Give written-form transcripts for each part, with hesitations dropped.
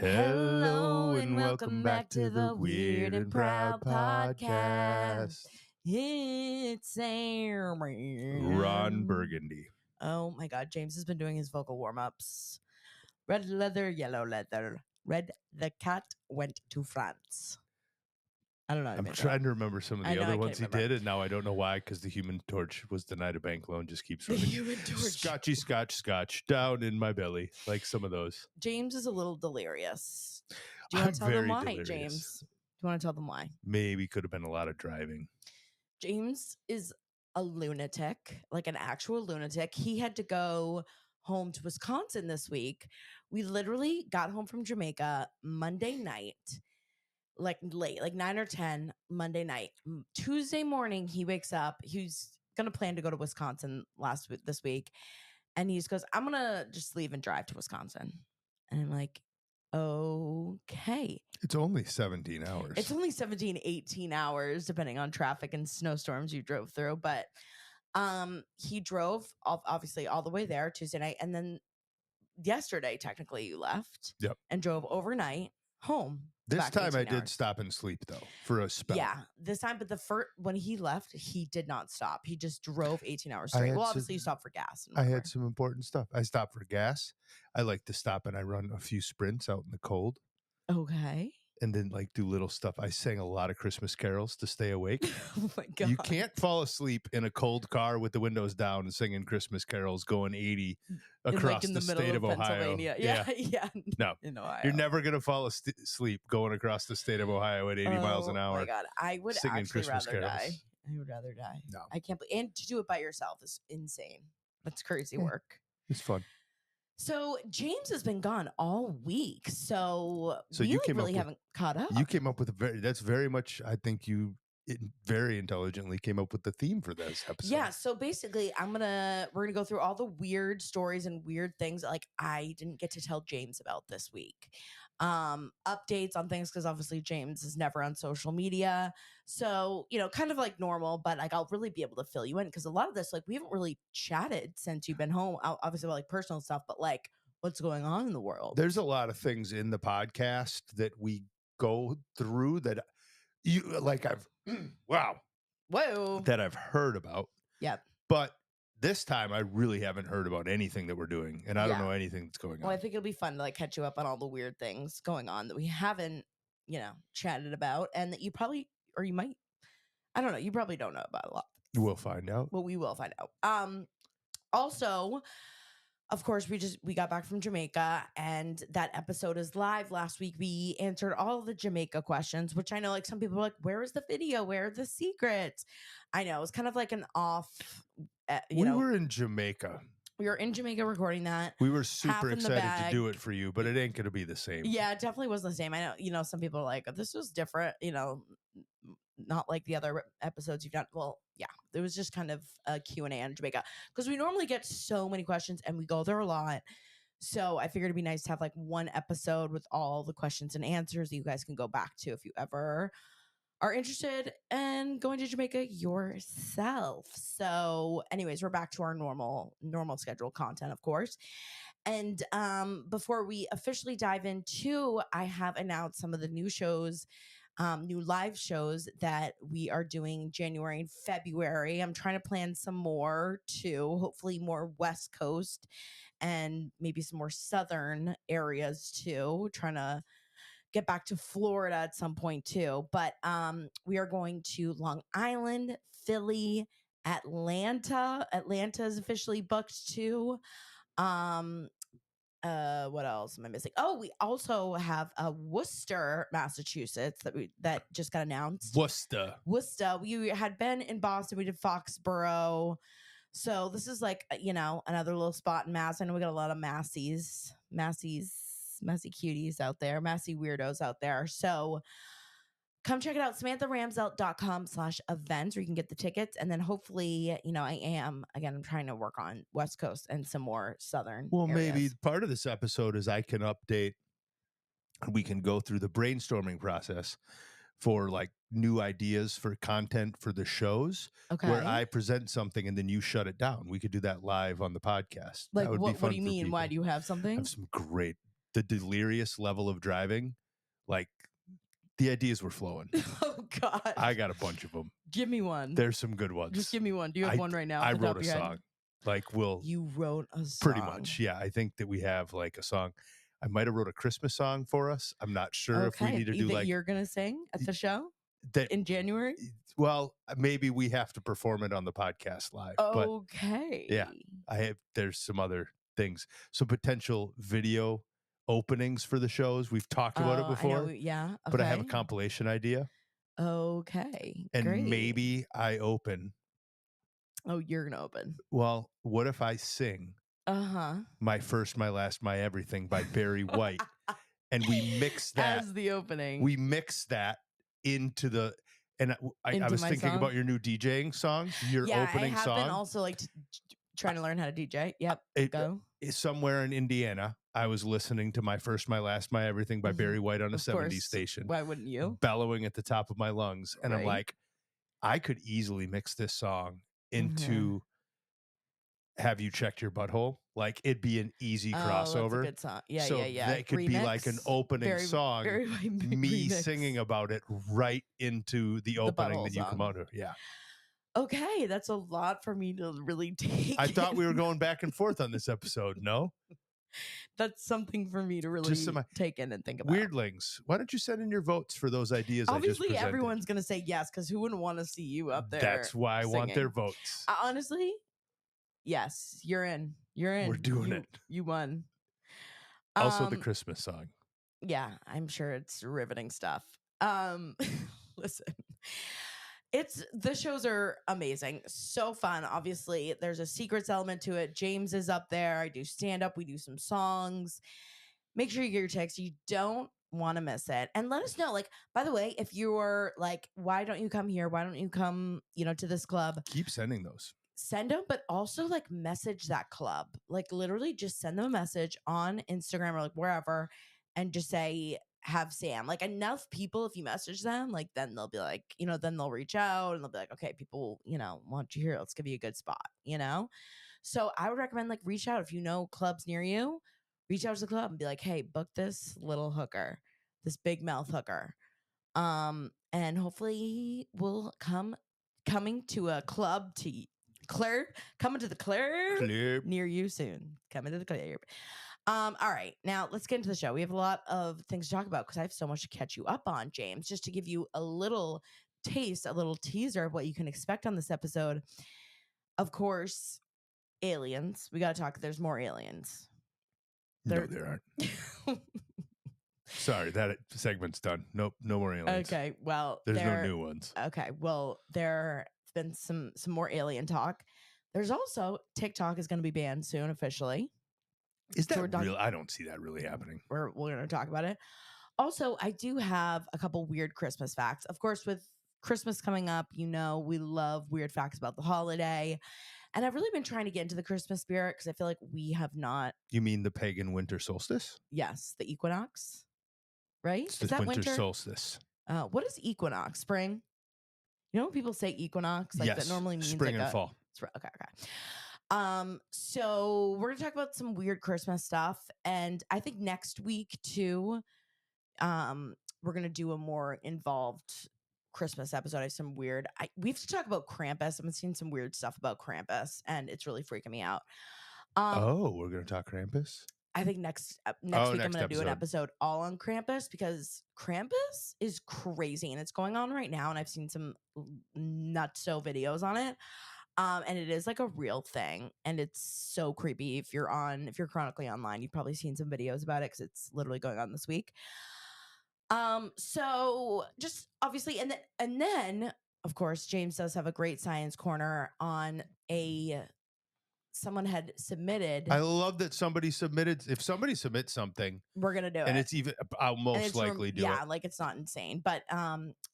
Hello and welcome back to the Weird and Proud Podcast. It's Sam. Ron Burgundy. Oh my God, James has been doing his vocal warm-ups. Red leather, yellow leather. Red the cat went to France. I don't know. I'm trying to remember some of the other ones he did, and now I don't know why, because the Human Torch was denied a bank loan. Just keeps running. The Human Torch. Scotchy, scotch, down in my belly, like some of those. James is a little delirious. Do you want to tell them why, delirious. James? Do you want to tell them why? Maybe could have been a lot of driving. James is a lunatic, like an actual lunatic. He had to go home to Wisconsin this week. We literally got home from Jamaica Monday night, like late, like 9 or 10 Monday night. Tuesday morning, he wakes up. He's going to plan to go to Wisconsin this week. And he just goes, I'm going to just leave and drive to Wisconsin. And I'm like, okay. It's only 17 hours. It's only 17, 18 hours, depending on traffic and snowstorms you drove through. But he drove obviously all the way there Tuesday night. And then yesterday, technically, you left and drove overnight home. This time I did stop and sleep, though, for a spell. Yeah, this time. But when he left, he did not stop. He just drove 18 hours straight. Well, obviously, you stopped for gas. I had some important stuff. I stopped for gas. I like to stop and I run a few sprints out in the cold. Okay. And then do little stuff. I sang a lot of Christmas carols to stay awake. Oh my God. You can't fall asleep in a cold car with the windows down and singing Christmas carols going 80 across in the state of Ohio. Yeah. No, in Ohio. You're never going to fall asleep going across the state of Ohio at 80 miles an hour. Oh my God. I would singing actually Christmas rather carols. die. I would rather die. No. I can't believe, and to do it by yourself is insane. That's crazy work. It's fun. So James has been gone all week. So we you really haven't caught up. You came up with that's very much, I think very intelligently came up with the theme for this episode. Yeah. So basically we're gonna go through all the weird stories and weird things like I didn't get to tell James about this week. Updates on things, because obviously James is never on social media. So, kind of like normal, but I'll really be able to fill you in, because a lot of this, we haven't really chatted since you've been home, obviously about personal stuff, but what's going on in the world. There's a lot of things in the podcast that we go through that that I've heard about. Yep. But this time I really haven't heard about anything that we're doing, and I don't know anything that's going on. Well, I think it'll be fun to catch you up on all the weird things going on that we haven't, chatted about, and that you probably, or you might, I don't know, you probably don't know about a lot. We'll find out. Well, we will find out. Also, of course, we got back from Jamaica, and that episode is live. Last week, we answered all the Jamaica questions, which I know some people are like, where is the video? Where are the secrets? I know, it's kind of like an off, we were in Jamaica. We were in Jamaica recording that. We were super excited to do it for you, but it ain't going to be the same. Yeah, it definitely wasn't the same. I know, some people are like, this was different, not like the other episodes you've done. Well, yeah, it was just kind of a Q&A on Jamaica, because we normally get so many questions and we go there a lot. So I figured it'd be nice to have one episode with all the questions and answers that you guys can go back to if you ever are interested in going to Jamaica yourself. So anyways, we're back to our normal scheduled content, of course. And before we officially dive into, I have announced some of the new shows, new live shows that we are doing January and February. I'm trying to plan some more too, hopefully more West Coast and maybe some more Southern areas too. Trying to get back to Florida at some point too. But we are going to Long Island, Philly, Atlanta. Atlanta is officially booked too. What else am I missing? Oh, we also have Worcester, Massachusetts that just got announced. Worcester. We had been in Boston. We did Foxborough. So this is another little spot in Mass. I know we got a lot of Massy cuties out there, Massy weirdos out there. So come check it out, SamanthaRamsell.com/events, where you can get the tickets. And then hopefully, I'm trying to work on West Coast and some more Southern areas. Maybe part of this episode is I can update. We can go through the brainstorming process for new ideas for content for the shows, where I present something and then you shut it down. We could do that live on the podcast. That would be fun. What do you mean? Why do you have something? I have some great the delirious level of driving, like the ideas were flowing. Oh God. I got a bunch of them. Give me one. There's some good ones. Just give me one. Do you have one right now? I wrote a song. Like You wrote a song. Pretty much. Yeah. I think that we have like a song. I might have wrote a Christmas song for us. I'm not sure if we need to do that you're gonna sing at the show that in January. Well, maybe we have to perform it on the podcast live. Okay. But yeah, there's some other things. Some potential video openings for the shows. We've talked about it before. I know, yeah. Okay. But I have a compilation idea. Okay. And great. maybe I open. Oh, you're gonna open. Well, what if I sing My First, My Last, My Everything by Barry White? And we mix that as the opening. We mix that into the I was thinking about your new DJing songs, your opening I have song. been also like trying to learn how to DJ. Yep. Go. Somewhere in Indiana, I was listening to My First, My Last, My Everything by Barry White on a 70s station. Why wouldn't you? Bellowing at the top of my lungs. And I'm like, I could easily mix this song into Have You Checked Your Butthole? Like, it'd be an easy crossover. That's a good song. Yeah, so that could be like an opening song, me singing about it right into the opening that you come out of. Yeah. Okay, that's a lot for me to really take. I thought we were going back and forth on this episode. No? That's something for me to really take in and think about. Weirdlings, why don't you send in your votes for those ideas? Obviously, everyone's going to say yes, because who wouldn't want to see you up there? That's why I want their votes. Honestly, yes, you're in. You're in. We're doing it. You won. Also, the Christmas song. Yeah, I'm sure it's riveting stuff. Listen. The shows are amazing. So fun. Obviously, there's a secrets element to it. James is up there. I do stand up. We do some songs. Make sure you get your text. You don't want to miss it. And let us know. Like, by the way, if you're like, why don't you come here? Why don't you come, to this club? Keep sending those. Send them, but also like message that club. Like literally just send them a message on Instagram or like wherever and just say, have Sam. Like enough people, if you message them, like then they'll be like, then they'll reach out and they'll be like, okay, people, want you here. Let's give you a good spot, So I would recommend like reach out if you know clubs near you. Reach out to the club and be like, hey, book this little hooker, this big mouth hooker. And hopefully we'll coming to a club coming to the club near you soon. Coming to the club. All right, now let's get into the show. We have a lot of things to talk about because I have so much to catch you up on, James. Just to give you a little taste, a little teaser of what you can expect on this episode. Of course, aliens. We got to talk. There's more aliens. No, there aren't. Sorry, that segment's done. Nope, no more aliens. Okay, well, there's no new ones. Okay, well, there's been some more alien talk. There's also TikTok is going to be banned soon officially. Is that real? I don't see that really happening. We're going to talk about it. Also, I do have a couple weird Christmas facts. Of course, with Christmas coming up, we love weird facts about the holiday. And I've really been trying to get into the Christmas spirit because I feel like we have not. You mean the pagan winter solstice? Yes, the equinox, right? Is that winter solstice? What is equinox? Spring? When people say equinox, like that normally means spring and fall. Okay. So we're gonna talk about some weird Christmas stuff, and I think next week too, we're gonna do a more involved Christmas episode. I have some weird. We have to talk about Krampus. I've been seeing some weird stuff about Krampus, and it's really freaking me out. We're gonna talk Krampus. I think next week I'm gonna do an episode all on Krampus because Krampus is crazy and it's going on right now, and I've seen some nutso videos on it. And it is like a real thing, and it's so creepy. If you're chronically online, you've probably seen some videos about it because it's literally going on this week. So just obviously, and then of course, James does have a great science corner on someone had submitted. I love that somebody submitted. If somebody submits something, we're gonna do it, and it's even. I'll most likely do it. Yeah, like it's not insane, but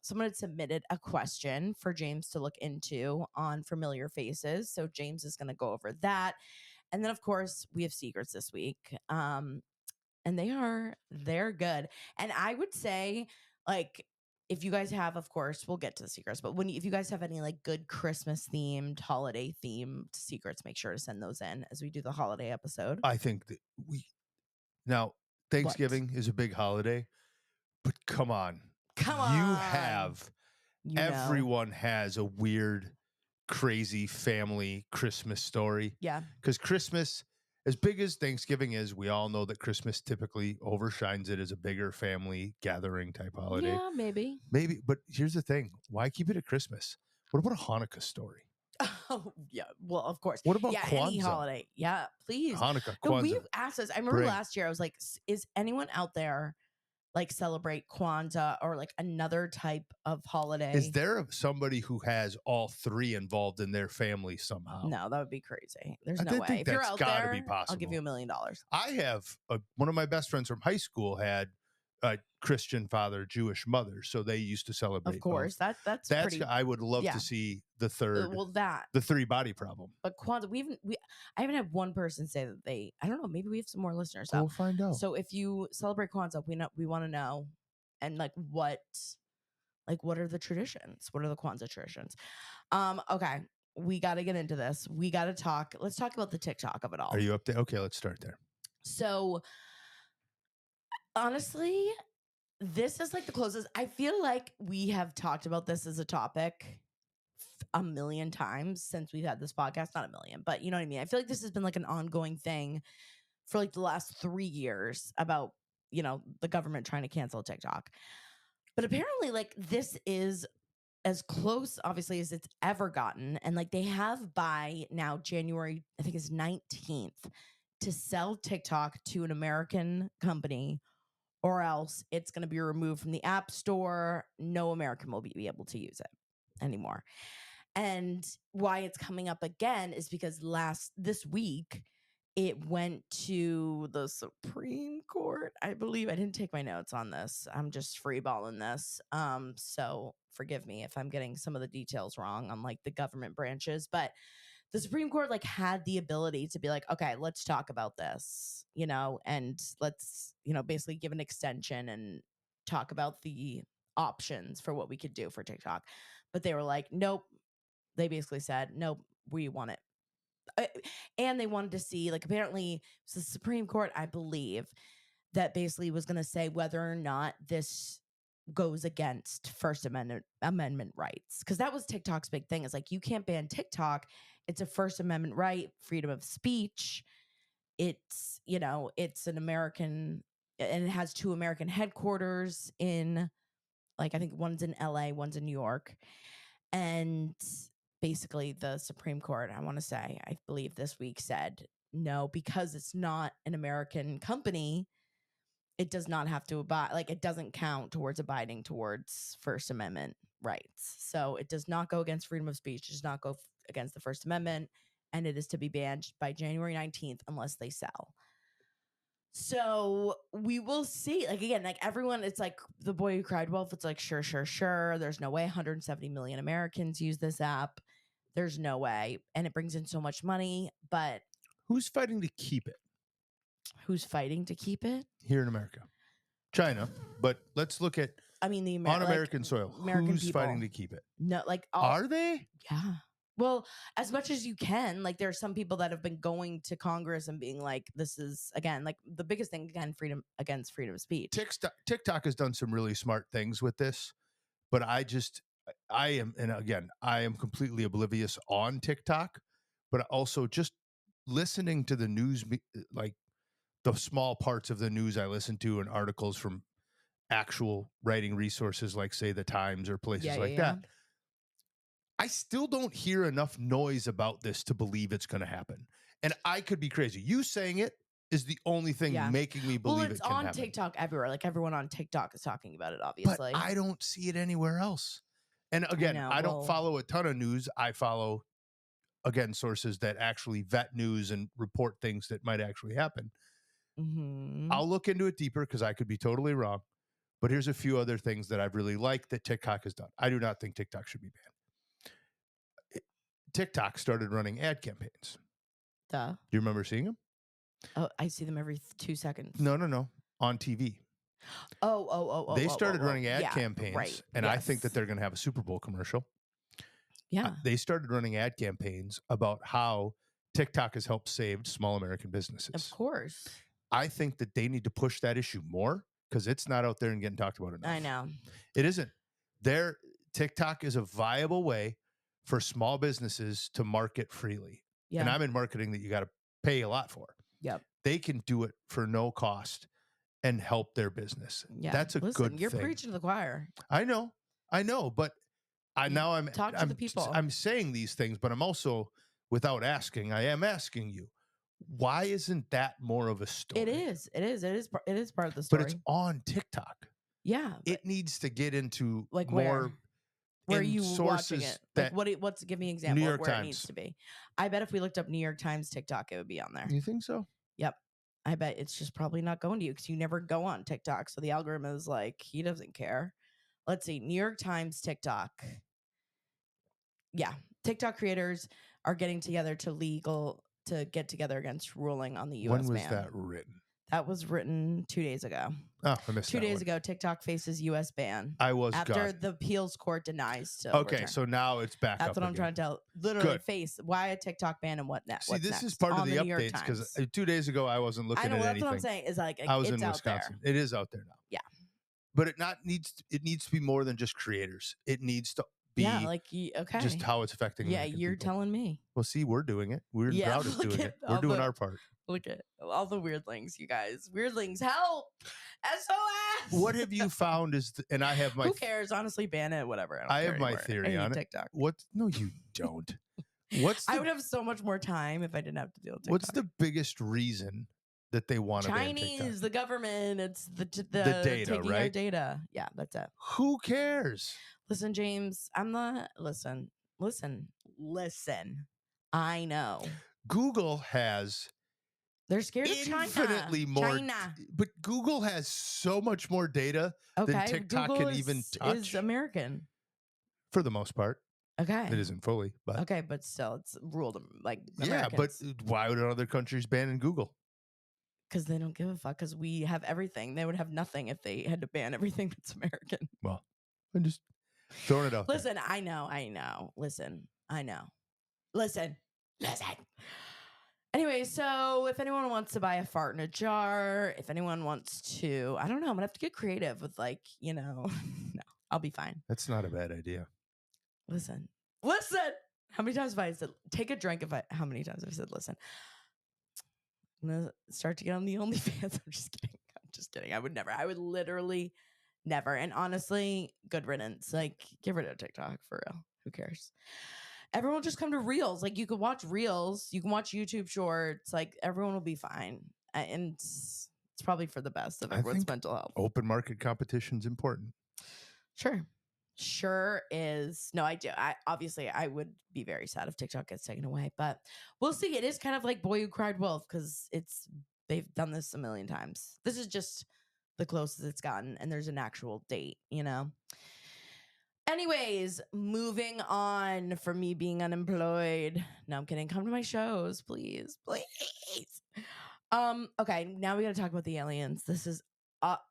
someone had submitted a question for James to look into on familiar faces. So James is gonna go over that, and then of course we have secrets this week. And they're good, and I would say like. If you guys have, of course, we'll get to the secrets, but if you guys have any like good Christmas themed, holiday themed secrets, make sure to send those in as we do the holiday episode. I think that now Thanksgiving is a big holiday, but come on. Come You on. have, everyone has a weird, crazy family Christmas story. Yeah. Because Christmas, as big as Thanksgiving is, we all know that Christmas typically overshines it as a bigger family gathering type holiday. Yeah, maybe. Maybe, but here's the thing. Why keep it at Christmas? What about a Hanukkah story? Oh, yeah. Well, of course. What about Yeah, Kwanzaa? any holiday. Yeah, please. Hanukkah, No, Kwanzaa. we've asked this. I remember last year I was like, is anyone out there like celebrate Kwanzaa or like another type of holiday? Is there somebody who has all three involved in their family somehow? No, that would be crazy. There's I no way. think If you're that's out gotta there, be possible. I'll give you $1 million. I have one of my best friends from high school had a Christian father, Jewish mother, so they used to celebrate. Of course, both. that's pretty. I would love to see the third. The three body problem. But Kwanzaa, I haven't had one person say that they. I don't know. Maybe we have some more listeners. We'll find out. So if you celebrate Kwanzaa, we want to know, and like what are the traditions? What are the Kwanzaa traditions? Okay, we got to get into this. We got to talk. Let's talk about the TikTok of it all. Are you up there? Okay, let's start there. So honestly, this is like the closest. I feel like we have talked about this as a topic a million times since we've had this podcast. Not a million, but you know what I mean? I feel like this has been like an ongoing thing for like the last 3 years about, the government trying to cancel TikTok. But apparently like this is as close obviously as it's ever gotten. And like they have by now January, I think it's 19th, to sell TikTok to an American company, or else it's going to be removed from the App Store. No American will be able to use it anymore. And why it's coming up again is because this week it went to the Supreme Court, I believe. I didn't take my notes on this. I'm just freeballing this. So forgive me if I'm getting some of the details wrong on like the government branches, but the Supreme Court like had the ability to be like, okay, let's talk about this, and let's, basically give an extension and talk about the options for what we could do for TikTok. But they were like, nope. They basically said, nope, we want it. And they wanted to see, like, apparently it's the Supreme Court, I believe, that basically was going to say whether or not this goes against First Amendment rights. Because that was TikTok's big thing. Is like, you can't ban TikTok. It's a First Amendment right, freedom of speech. It's, it's an American, and it has 2 American headquarters in, like, I think one's in LA, one's in New York. And basically the Supreme Court, I want to say, I believe this week said, no, because it's not an American company, it does not have to abide, like it doesn't count towards abiding towards First Amendment rights. So it does not go against freedom of speech, it does not go against the First Amendment, and it is to be banned by January 19th unless they sell. So we will see. Like, again, like everyone, it's like the boy who cried wolf. It's like, sure. There's no way 170 million Americans use this app. There's no way. And it brings in so much money. But who's fighting to keep it? Who's fighting to keep it? Here in America. China. But let's look at, on American soil. American who's people fighting to keep it? No, like are they? Yeah. Well, as much as you can, like there are some people that have been going to Congress and being like, this is, again, like the biggest thing, again, freedom of speech. TikTok has done some really smart things with this, but I am completely oblivious on TikTok, but also just listening to the news, like the small parts of the news I listen to and articles from actual writing resources like, say, the Times or places that. I still don't hear enough noise about this to believe it's going to happen. And I could be crazy. You saying it is the only thing making me believe it can happen. Well, it's on TikTok everywhere. Like everyone on TikTok is talking about it, obviously. But I don't see it anywhere else. And again, I don't follow a ton of news. I follow, again, sources that actually vet news and report things that might actually happen. Mm-hmm. I'll look into it deeper because I could be totally wrong. But here's a few other things that I've really liked that TikTok has done. I do not think TikTok should be banned. TikTok started running ad campaigns. Duh. Do you remember seeing them? Oh, I see them every 2 seconds. No. On TV. Oh. They started running ad campaigns, right. And I think that they're going to have a Super Bowl commercial. Yeah. They started running ad campaigns about how TikTok has helped save small American businesses. Of course. I think that they need to push that issue more because it's not out there and getting talked about enough. I know. It isn't. TikTok is a viable way for small businesses to market freely. Yeah. And I'm in marketing that you got to pay a lot for. Yep. They can do it for no cost and help their business. Yeah. That's a good You're thing. preaching to the choir. I know, but I'm talk to the people. I'm saying these things, but I'm also, without asking, I am asking you, why isn't that more of a story? It is part of the story. But it's on TikTok. Yeah. It needs to get into like more. Where are you sources watching it? Like what's give me an example New York of where Times. it needs to be. I bet if we looked up New York Times TikTok, it would be on there. You think so? Yep. I bet it's just probably not going to you because you never go on TikTok. So the algorithm is like, he doesn't care. Let's see. New York Times TikTok. Yeah. TikTok creators are getting together to get together against ruling on the U.S. When was ban. that written? That was written 2 days ago. Oh, I missed 2 that days one. ago, TikTok faces U.S. ban. After the appeals court denies to okay, overturn. so now it's back That's up what I'm again. trying to tell. Literally face why a TikTok ban and what next. See, this is part of the updates because 2 days ago I wasn't looking at anything. That's what I'm saying. Is like I was it's in Wisconsin. It is out there now. Yeah, but it needs to be more than just creators. It needs to be just how it's affecting. Yeah, you're people. telling me. Well, see, we're doing it. We're proud of doing it. We're doing our part. Look at all the weirdlings, you guys. Weirdlings, help! SOS! What have you found and I have my... Who cares? Honestly, ban it, whatever. I have my theory on TikTok. What? No, you don't. I would have so much more time if I didn't have to deal with TikTok. What's the biggest reason that they want to ban TikTok? Chinese, the government. It's the data, taking right? our data. Yeah, that's it. Who cares? Listen, James, I'm not... Listen. I know. Google has... They're scared of China. Infinitely more. But Google has so much more data than TikTok Google can even touch. Is American. For the most part. Okay. It isn't fully, but... Okay, but still, it's ruled like Americans. Yeah, but why would other countries ban Google? Because they don't give a fuck, because we have everything. They would have nothing if they had to ban everything that's American. Well, I'm just throwing it out there. Listen, I know. Listen, I know. Listen. Anyway, so if anyone wants to buy a fart in a jar, if anyone wants to, I don't know, I'm going to have to get creative with no, I'll be fine. That's not a bad idea. Listen. How many times have I said, take a drink how many times have I said, listen? I'm going to start to get on the OnlyFans. I'm just kidding. I would literally never. And honestly, good riddance. Like, get rid of TikTok for real. Who cares? Everyone just come to Reels. Like, you can watch Reels. You can watch YouTube Shorts. Like, everyone will be fine. And it's probably for the best of everyone's mental health. Open market competition's important. Sure is. No, I do. I would be very sad if TikTok gets taken away. But we'll see. It is kind of like Boy Who Cried Wolf because they've done this a million times. This is just the closest it's gotten. And there's an actual date, Anyways, moving on from me being unemployed. No, I'm kidding. Come to my shows, please. Okay, now we got to talk about the aliens. This is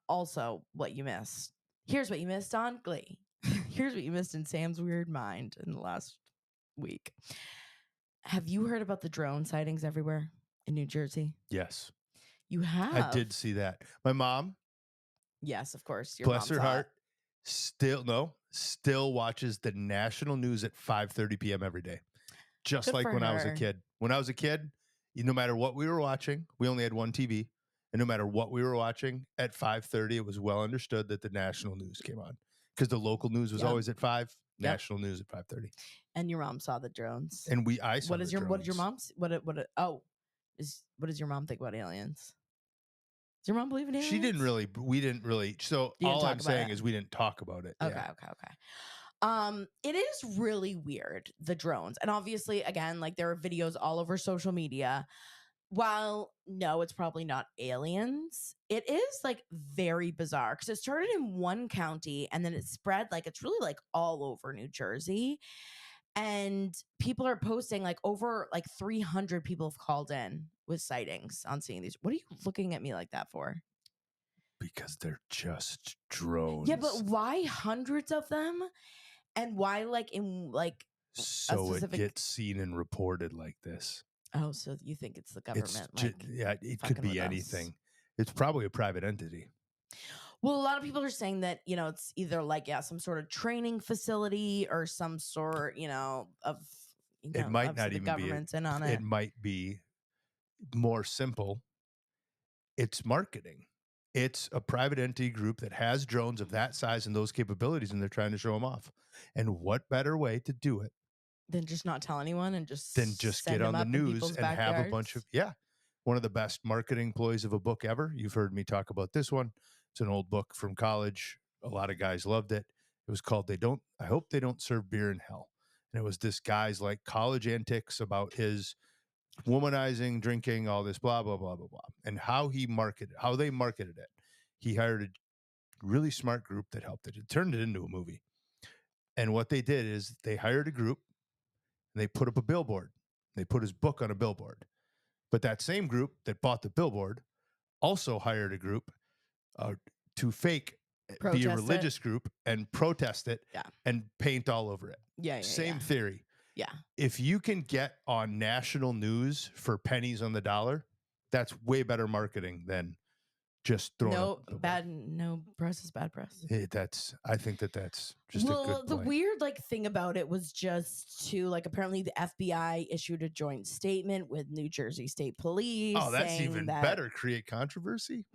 also what you missed. Here's what you missed on Glee. Here's what you missed in Sam's Weird Mind in the last week. Have you heard about the drone sightings everywhere in New Jersey? Yes. You have? I did see that. My mom. Yes, of course. Bless her heart. Still watches the national news at 5:30 p.m. every day. Just Good like for when I her. was a kid. When I was a kid, no matter what we were watching, we only had one TV. And no matter what we were watching, at 5:30, it was well understood that the national news came on. Because the local news was always at 5, national news at 5:30. And your mom saw the drones. And I saw the drones. What did your mom what does your mom think about aliens? Does your mom believe in aliens? We didn't really. So all I'm saying is we didn't talk about it. Okay. It is really weird, the drones. And obviously, again, like there are videos all over social media. While no, it's probably not aliens, it is like very bizarre because it started in one county and then it spread it's really like all over New Jersey. And people are posting over 300 people have called in with sightings on seeing these. What are you looking at me like that for? Because they're just drones. Yeah, but why hundreds of them? And why so it gets seen and reported like this? Oh, so you think it's the government? It could be anything. It's probably a private entity. Well, a lot of people are saying that, it's either like, some sort of training facility or some sort, It might obviously not the even be government's in on it it. might be more simple. It's marketing. It's a private entity group that has drones of that size and those capabilities, and they're trying to show them off. And what better way to do it Then just not tell anyone and than just just get send them on the up in news people's and have a bunch of, backyards. one of the best marketing ploys of a book ever. You've heard me talk about this one. It's an old book from college. A lot of guys loved it. It was called I Hope They Don't Serve Beer in Hell. And it was this guy's like college antics about his womanizing, drinking, all this, blah, blah, blah, blah, blah. And how they marketed it. He hired a really smart group that helped it. It turned it into a movie. And what they did is they hired a group and they put up a billboard. They put his book on a billboard. But that same group that bought the billboard also hired a group to fake be a Protest religious it. group and protest it Yeah. and paint all over it. Yeah. Same theory. Yeah. If you can get on national news for pennies on the dollar, that's way better marketing than just throwing up a billboard. No press is bad press. I think that's just a good The play. weird thing about it was just to apparently the FBI issued a joint statement with New Jersey State Police. Oh, that's saying even that better. Create controversy.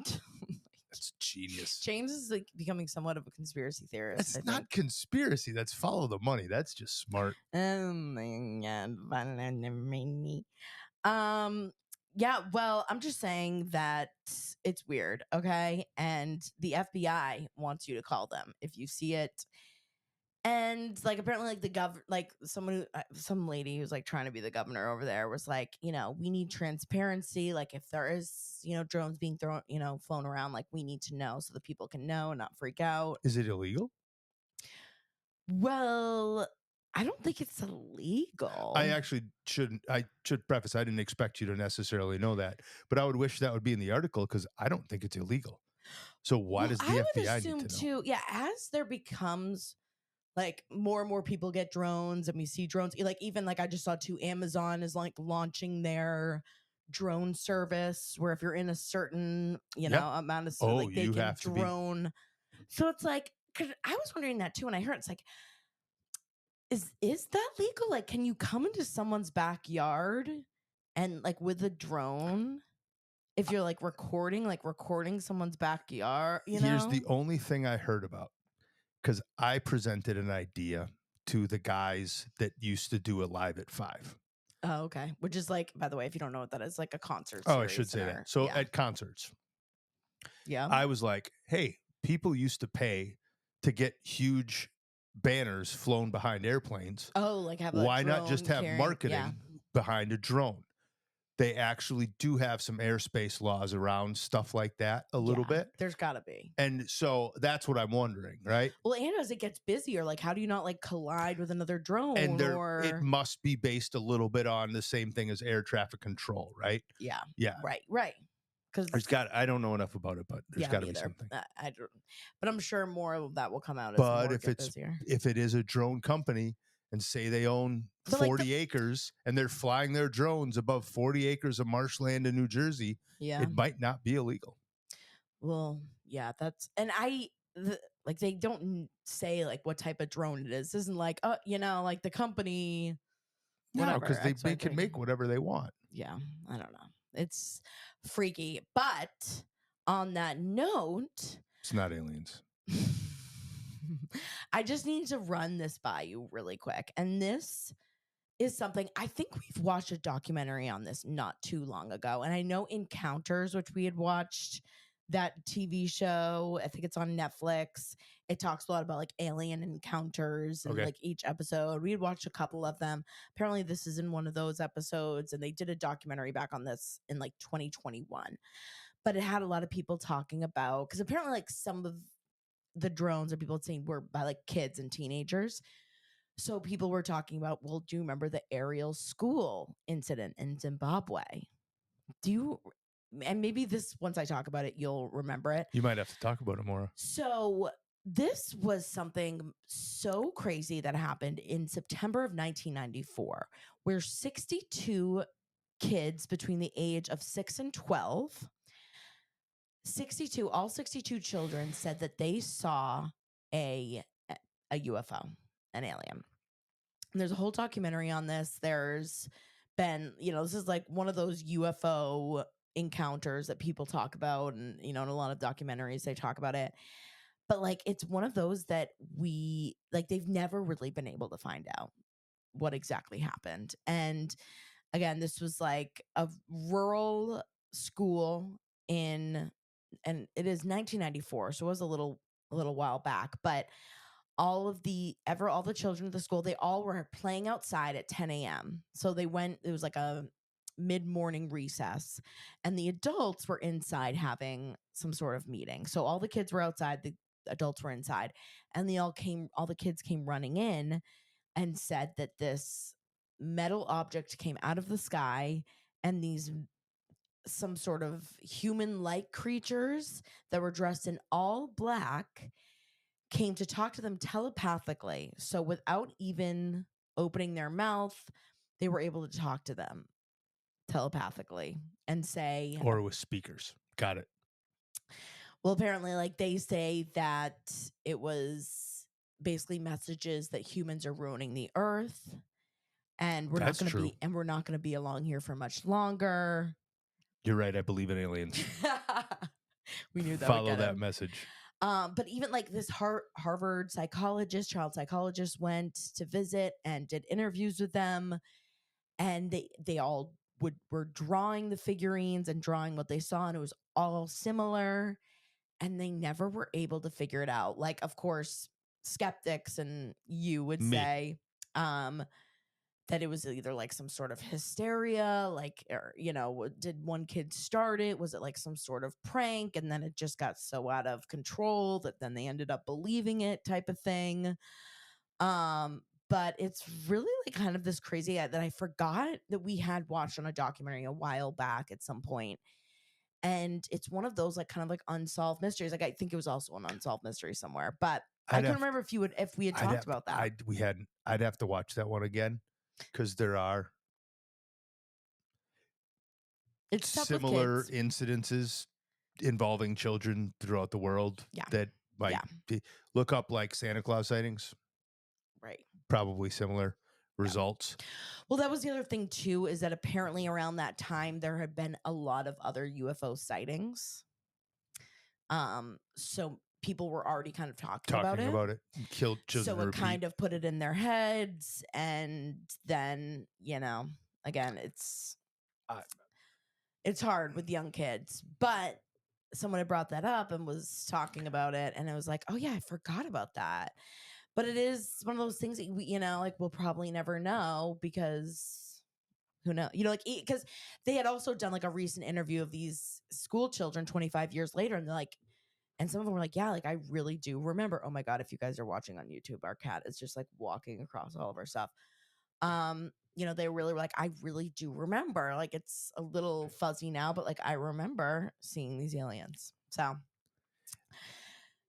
That's genius. James is becoming somewhat of a conspiracy theorist. That's I not think. conspiracy. That's follow the money. That's just smart. Oh my God. Yeah, well, I'm just saying that it's weird, okay? And the FBI wants you to call them if you see it. And apparently the some lady who's trying to be the governor over there was we need transparency. If there is, drones being flown around, we need to know so that people can know and not freak out. Is it illegal? Well, I don't think it's illegal. I should preface, I didn't expect you to necessarily know that, but I would wish that would be in the article because I don't think it's illegal. So why does the FBI need to know? Yeah, as there becomes more and more people get drones and we see drones, even I just saw too, Amazon is launching their drone service where if you're in a certain, amount of they can drone. So it's 'cause I was wondering that too. And I heard it's is that legal? Can you come into someone's backyard and with a drone? If you're recording someone's backyard, Here's the only thing I heard about, because I presented an idea to the guys that used to do it Live at 5. Oh, okay. Which is by the way, if you don't know what that is, a concert series. Oh, I should say that. So at concerts, I was like, hey, people used to pay to get huge banners flown behind airplanes. Oh, have why not just have marketing behind a drone? They actually do have some airspace laws around stuff like that a little bit. There's gotta be. And so that's what I'm wondering, right? Well, and as it gets busier, how do you not collide with another drone? And it must be based a little bit on the same thing as air traffic control, right? Yeah. Yeah. Right. Because I don't know enough about it, but there's got to be something. I don't, but I'm sure more of that will come out. But if it is a drone company and say they own 40 acres and they're flying their drones above 40 acres of marshland in New Jersey, it might not be illegal. Well, yeah, they don't say what type of drone it is. This isn't the company. No, because they can make whatever they want. Yeah, I don't know. It's freaky. But on that note, it's not aliens. I just need to run this by you really quick. And this is something, I think we've watched a documentary on this not too long ago. And I know Encounters, which we had watched, that TV show, I think it's on Netflix. It talks a lot about alien encounters and each episode. We had watched a couple of them. Apparently this is in one of those episodes, and they did a documentary back on this in 2021. But it had a lot of people talking about, because apparently some of the drones that people had seen were by kids and teenagers. So people were talking about, well, do you remember the aerial school incident in Zimbabwe? And maybe this, once I talk about it, you'll remember it. You might have to talk about it more. So this was something so crazy that happened in September of 1994, where 62 kids between the age of 6 and 12 all 62 children said that they saw a UFO, an alien. And there's a whole documentary on this. There's been, this is like one of those UFO encounters that people talk about, and in a lot of documentaries they talk about it. But like it's one of those that they've never really been able to find out what exactly happened. And again, this was like a rural school and it is 1994, so it was a little while back, but all the children of the school, they all were playing outside at 10 a.m. So it was like a mid-morning recess, and the adults were inside having some sort of meeting. So all the kids were outside, the adults were inside, and all the kids came running in and said that this metal object came out of the sky, and these some sort of human-like creatures that were dressed in all black came to talk to them telepathically. So without even opening their mouth, they were able to talk to them telepathically and say, or with speakers. Got it. well, apparently, like they say that it was basically messages that humans are ruining the earth, and we're not going to be along here for much longer. You're right. I believe in aliens. We knew that. Follow that message. But even like this Harvard child psychologist went to visit and did interviews with them, and they all were drawing the figurines and drawing what they saw, and it was all similar, and they never were able to figure it out. Like, of course, skeptics and you would say that it was either like some sort of hysteria, or did one kid start it? Was it like some sort of prank, and then it just got so out of control that then they ended up believing it, type of thing. But it's really like kind of this crazy that I forgot that we had watched on a documentary a while back at some point. And it's one of those like kind of like unsolved mysteries. Like I think it was also an unsolved mystery somewhere, but I couldn't remember if we had talked about that. I'd have to watch that one again, because there are similar incidences involving children throughout the world that might look up, like Santa Claus sightings. Right. Probably similar results. Well, that was the other thing too, is that apparently around that time there had been a lot of other UFO sightings. So people were already kind of talking about it. Killed children. So it kind of put it in their heads, and then again, it's hard with young kids, but someone had brought that up and was talking about it, and it was like, oh yeah, I forgot about that. But it is one of those things that we, we'll probably never know, because who knows? Because they had also done like a recent interview of these school children 25 years later, and they're like, and some of them were like, yeah, like I really do remember. Oh my God, if you guys are watching on YouTube, our cat is just like walking across all of our stuff. They really were like, I really do remember. Like it's a little fuzzy now, but like I remember seeing these aliens. So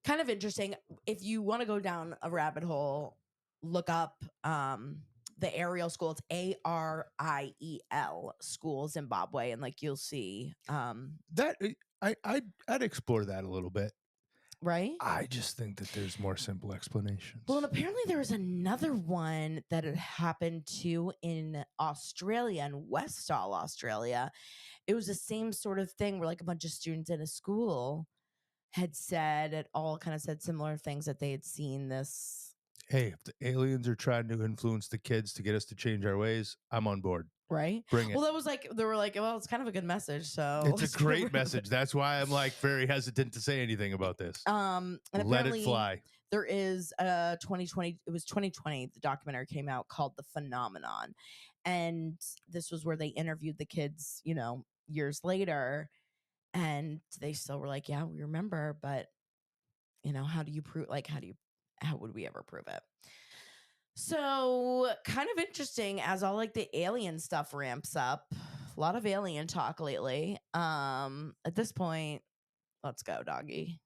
kind of interesting. If you want to go down a rabbit hole, look up the Ariel school. It's ARIEL school, Zimbabwe, and like you'll see that I'd explore that a little bit. Right? I just think that there's more simple explanations. Well, and apparently there was another one that had happened too in Australia, in Westall, Australia. It was the same sort of thing where like a bunch of students in a school had all kind of said similar things, that they had seen this. Hey, if the aliens are trying to influence the kids to get us to change our ways, I'm on board. Right? Bring it. Well, that was like, they were like, well, it's kind of a good message. So it's a great message. That's why I'm like very hesitant to say anything about this. And let it fly. There is 2020. It was 2020. The documentary came out called The Phenomenon. And this was where they interviewed the kids, years later. And they still were like, yeah, we remember. But, how do you prove, like, how would we ever prove it? So kind of interesting as all like the alien stuff ramps up. A lot of alien talk lately. At this point, let's go, doggy.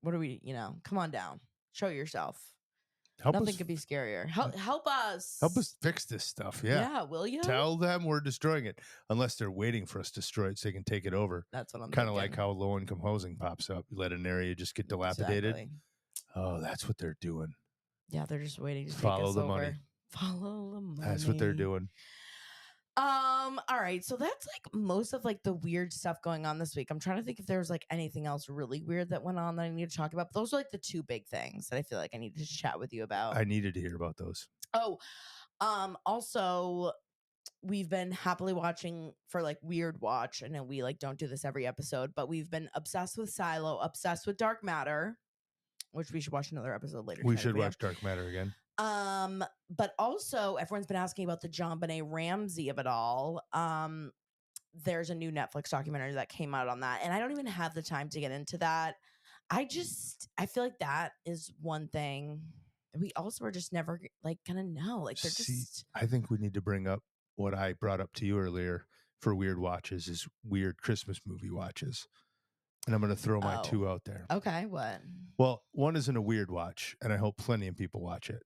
What are we, come on down. Show yourself. Nothing could be scarier. Help us. Help us fix this stuff. Yeah, will you? Tell them we're destroying it, unless they're waiting for us to destroy it so they can take it over. That's what I'm kind of thinking. like how low-income housing pops up. You let an area just get dilapidated. Exactly. Oh, that's what they're doing. Yeah, they're just waiting to follow take us the over. money. Follow the money. That's what they're doing. All right. So that's like most of like the weird stuff going on this week. I'm trying to think if there was like anything else really weird that went on that I need to talk about. But those are like the two big things that I feel like I need to chat with you about. I needed to hear about those. Oh, also we've been happily watching for like Weird Watch. I know we like don't do this every episode, but we've been obsessed with Silo, obsessed with Dark Matter, which we should watch another episode later. We should watch Dark Matter again. But also everyone's been asking about the JonBenet Ramsey of it all. There's a new Netflix documentary that came out on that, and I don't even have the time to get into that. I feel like that is one thing we also are just never like gonna know. Like they're just. I think we need to bring up what I brought up to you earlier for weird watches is weird Christmas movie watches. And I'm going to throw my two out there. Okay, what? Well, one isn't a weird watch, and I hope plenty of people watch it.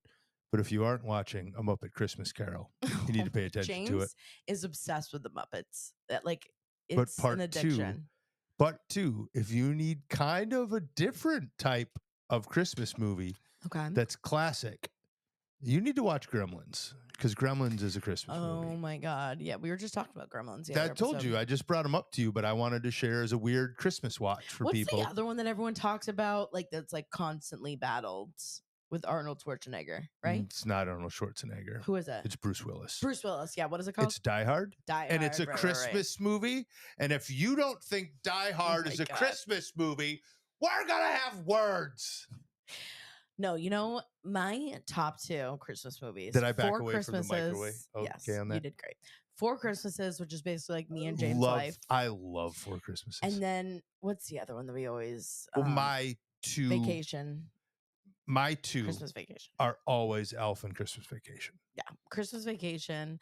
But if you aren't watching A Muppet Christmas Carol, you need to pay attention to it. James is obsessed with the Muppets. That like it's an addiction. Part two, if you need kind of a different type of Christmas movie that's classic, you need to watch Gremlins. Because Gremlins is a Christmas movie. Oh my God. Yeah, we were just talking about Gremlins. I told you. I just brought them up to you, but I wanted to share as a weird Christmas watch for people. What's the other one that everyone talks about? Like that's like constantly battled with Arnold Schwarzenegger, right? It's not Arnold Schwarzenegger. Who is it? It's Bruce Willis. Bruce Willis. Yeah. What is it called? It's Die Hard. Die Hard. And it's a Christmas movie. And if you don't think Die Hard is a Christmas movie, we're going to have words. No, you know, my top two Christmas movies. Did I back away from the microwave? Yes, on that? You did great. 4 Christmases, which is basically like me and James' life. I love 4 Christmases. And then what's the other one that we always? My two. Vacation. My two. Christmas Vacation. Are always Elf and Christmas Vacation. Yeah, Christmas Vacation.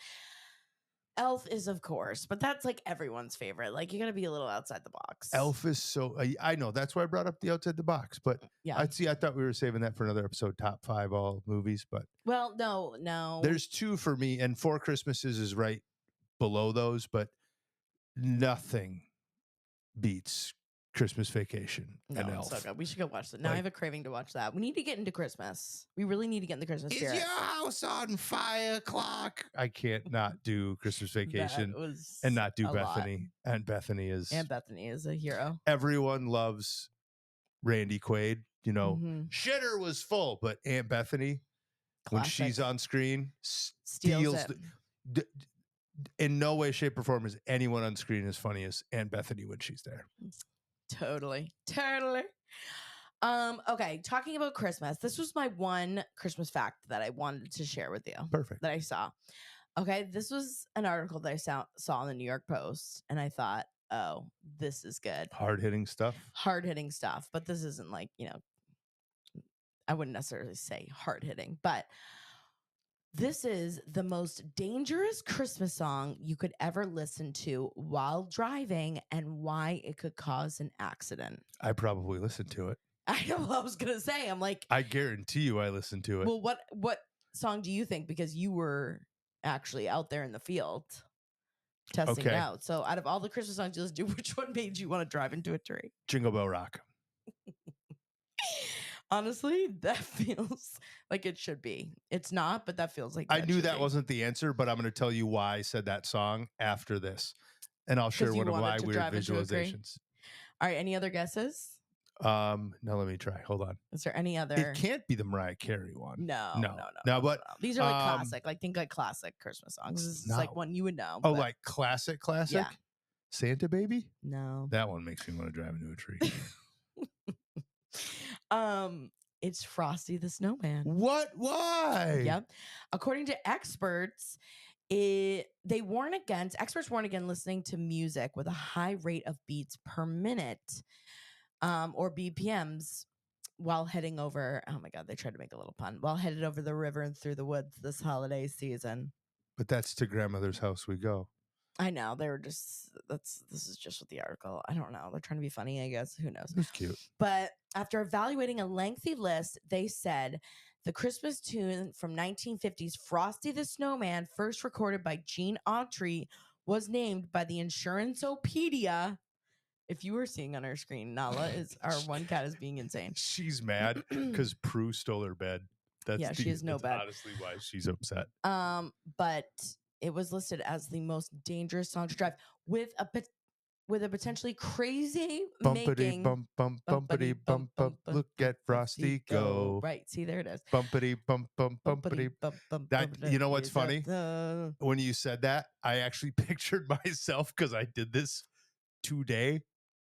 Elf is, of course, but that's like everyone's favorite. Like you got to be a little outside the box. Elf is so. I know that's why I brought up the outside the box, but yeah, I thought we were saving that for another episode. Top 5 all movies, but well, no. There's 2 for me, and 4 Christmases is right below those, but nothing beats Christmas Vacation and Elf. So good. We should go watch that. Now I have a craving to watch that. We need to get into Christmas. We really need to get in the Christmas spirit. Is your house on fire clock? I can't not do Christmas Vacation and not do Bethany. And Bethany is a hero. Everyone loves Randy Quaid. You know, Shitter was full, but Aunt Bethany, when she's on screen, steals in no way, shape, or form is anyone on screen as funny as Aunt Bethany when she's there. Totally. Okay, talking about Christmas. This was my one Christmas fact that I wanted to share with you. Perfect. That I saw. Okay, this was an article that I saw in the New York Post, and I thought, oh, this is good. Hard-hitting stuff. But this isn't like, I wouldn't necessarily say hard-hitting, but this is the most dangerous Christmas song you could ever listen to while driving and why it could cause an accident. I probably listened to it. I know what I was going to say. I'm like, I guarantee you I listened to it. Well, what song do you think? Because you were actually out there in the field testing it out. So out of all the Christmas songs you listen to, which one made you want to drive into a tree? Jingle Bell Rock. Honestly, that feels like it should be. It's not, but that feels like I knew that wasn't the answer, but I'm going to tell you why I said that song after this. And I'll share one of my weird visualizations. All right. Any other guesses? No, let me try. Hold on. Is there any other? It can't be the Mariah Carey one. No. But these are like classic. Like think like classic Christmas songs. This is like one you would know. Oh, like classic? Yeah. Santa Baby? No. That one makes me want to drive into a tree. It's Frosty the Snowman. What? Why? Yep. According to experts, experts warn against listening to music with a high rate of beats per minute, or BPMs, while heading over. Oh my God, they tried to make a little pun. While headed over the river and through the woods this holiday season. But that's to grandmother's house we go. I know they were just. This is just what the article. I don't know. They're trying to be funny, I guess. Who knows? It's cute. But after evaluating a lengthy list, they said The Christmas tune from 1950's Frosty the Snowman, first recorded by Gene Autry, was named by the Insuranceopedia. If you were seeing on our screen, Nala is our one cat is being insane. She's mad because Prue stole her bed. She has no bed. Honestly, why she's upset. But it was listed as the most dangerous song to drive with a potentially crazy bumpity bump bump bumpity bump bump. Look at Frosty go. Right, see, there it is. Bumpity bump bump bumpity. That, you know what's funny? When you said that, I actually pictured myself, because I did this today,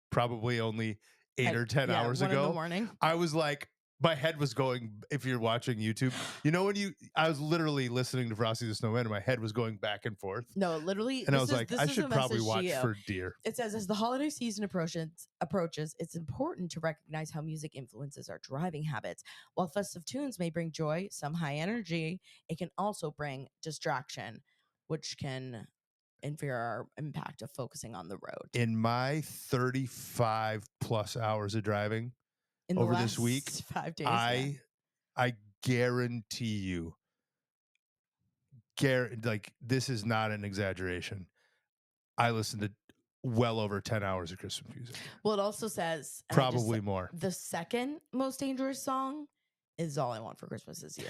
probably only 8 or 10 hours ago. In the morning. I was like, my head was going, if you're watching YouTube, I was literally listening to Frosty the Snowman and my head was going back and forth. No, literally. And I was like, I should probably watch for deer. It says, as the holiday season approaches, it's important to recognize how music influences our driving habits. While festive tunes may bring joy, some high energy, it can also bring distraction, which can inferior our impact of focusing on the road. In my 35 plus hours of driving over this week, 5 days, I guarantee you, like, this is not an exaggeration, I listened to well over 10 hours of Christmas music. Well, it also says probably more. The second most dangerous song is All I Want for Christmas Is You.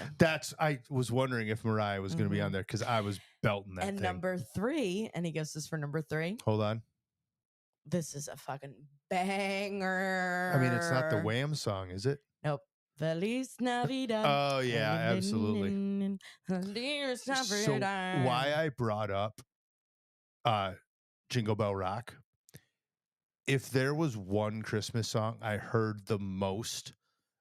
I was wondering if Mariah was going to be on there, because I was belting that and thing. Number 3, any guesses for number 3? Hold on. This is a fucking banger. I mean, it's not the Wham song, is it? Nope. Feliz Navidad. Oh, yeah, absolutely. So why I brought up Jingle Bell Rock, if there was one Christmas song I heard the most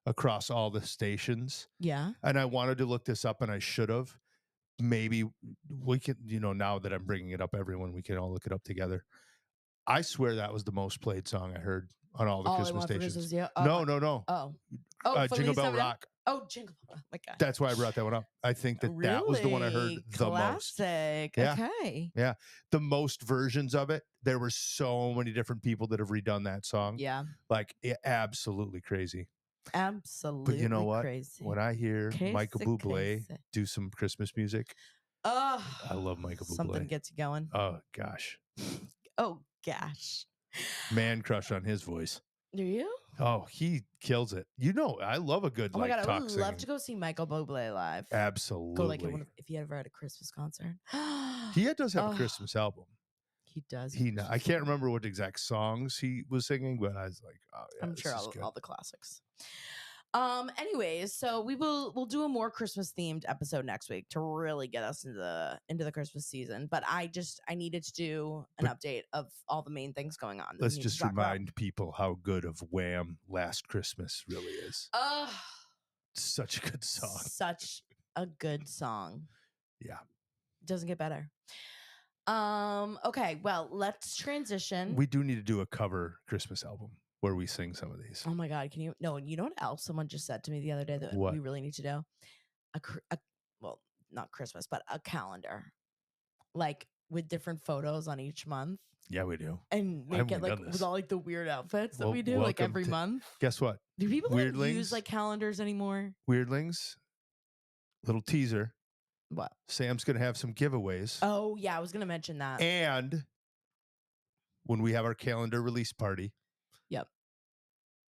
across all the stations, and I wanted to look this up and I should have, maybe we can, now that I'm bringing it up, everyone, we can all look it up together. I swear that was the most played song I heard on all the Christmas stations. No. Jingle Bell Rock. Oh, Jingle Bell Rock. My God. That's why I brought that one up. I think that was the one I heard the most. Classic. Yeah. Okay. Yeah. The most versions of it. There were so many different people that have redone that song. Yeah. Like, absolutely crazy. Absolutely. But you know what? Crazy. When I hear Michael Bublé do some Christmas music, I love Michael Bublé. Something gets you going. Oh, gosh. Oh, gosh. Man crush on his voice. Do you? Oh, he kills it. I love a good my God, talk I would singing. love to go see Michael Bublé live. Absolutely. Go if he ever had a Christmas concert. He does have a Christmas album. He does. I can't remember what exact songs he was singing, but I was like, oh yeah, I'm sure all the classics. Anyways, so we'll do a more Christmas themed episode next week to really get us into the Christmas season. But I needed to do an update of all the main things going on. Let's just remind people how good of Wham! Last Christmas really is. Such a good song. Such a good song. Yeah. Doesn't get better. Okay, well, let's transition. We do need to do a cover Christmas album where we sing some of these. Oh my God, you know what else someone just said to me the other day that we really need to do? Well, not Christmas, but a calendar, like with different photos on each month. Yeah, we do. And make it like with all like the weird outfits that we do like every month. Guess what? Do people use like calendars anymore? Weirdlings, little teaser. What? Sam's going to have some giveaways. Oh, yeah, I was going to mention that. And when we have our calendar release party, yep,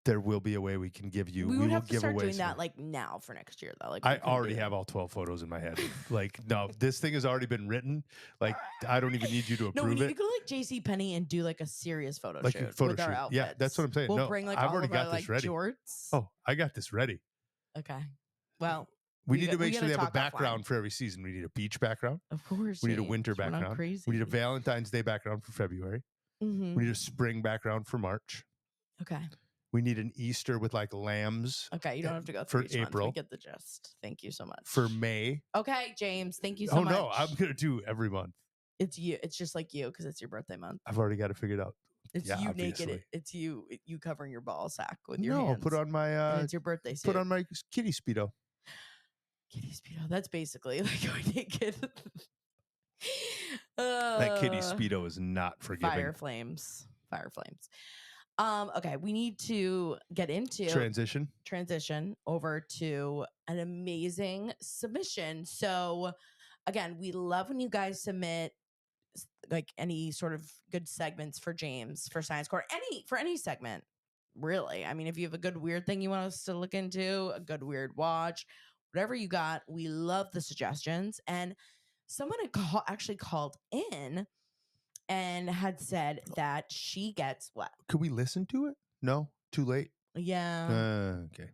there will be a way we can give you. We would have to start doing that like now for next year, though. Like I already have all 12 photos in my head. Like, no, this thing has already been written. Like, I don't even need you to approve it. No, we need to go to like JCPenney and do like a serious photo shoot with our outfits. Yeah, that's what I'm saying. We'll bring like I've all already of got our, this ready. Jorts. Oh, I got this ready. Okay. Well, we need to make sure they have a background for every season. We need a beach background. Of course. We need a winter background. We need a Valentine's Day background for February. Mm-hmm. We need a spring background for March. Okay. We need an Easter with like lambs. Okay, you don't have to go for each April. Month. We get the gist. Thank you so much. For May. Okay, James. Thank you so much. Oh no, I'm gonna do every month. It's you. It's just like you because it's your birthday month. I've already got it figured out. It's you obviously. naked. It's you covering your ball sack with your hands. No, put on my. And it's your birthday suit. Put on my kitty Speedo. Kitty Speedo. That's basically like going naked. That kitty Speedo is not forgiving. Fire flames. Okay, we need to get into transition over to an amazing submission. So again, we love when you guys submit like any sort of good segments for James for Science Court, any segment, really. I mean, if you have a good weird thing you want us to look into, a good weird watch, whatever you got, we love the suggestions. And someone actually called in and had said that she gets what? Could we listen to it? No, too late. Yeah. Okay.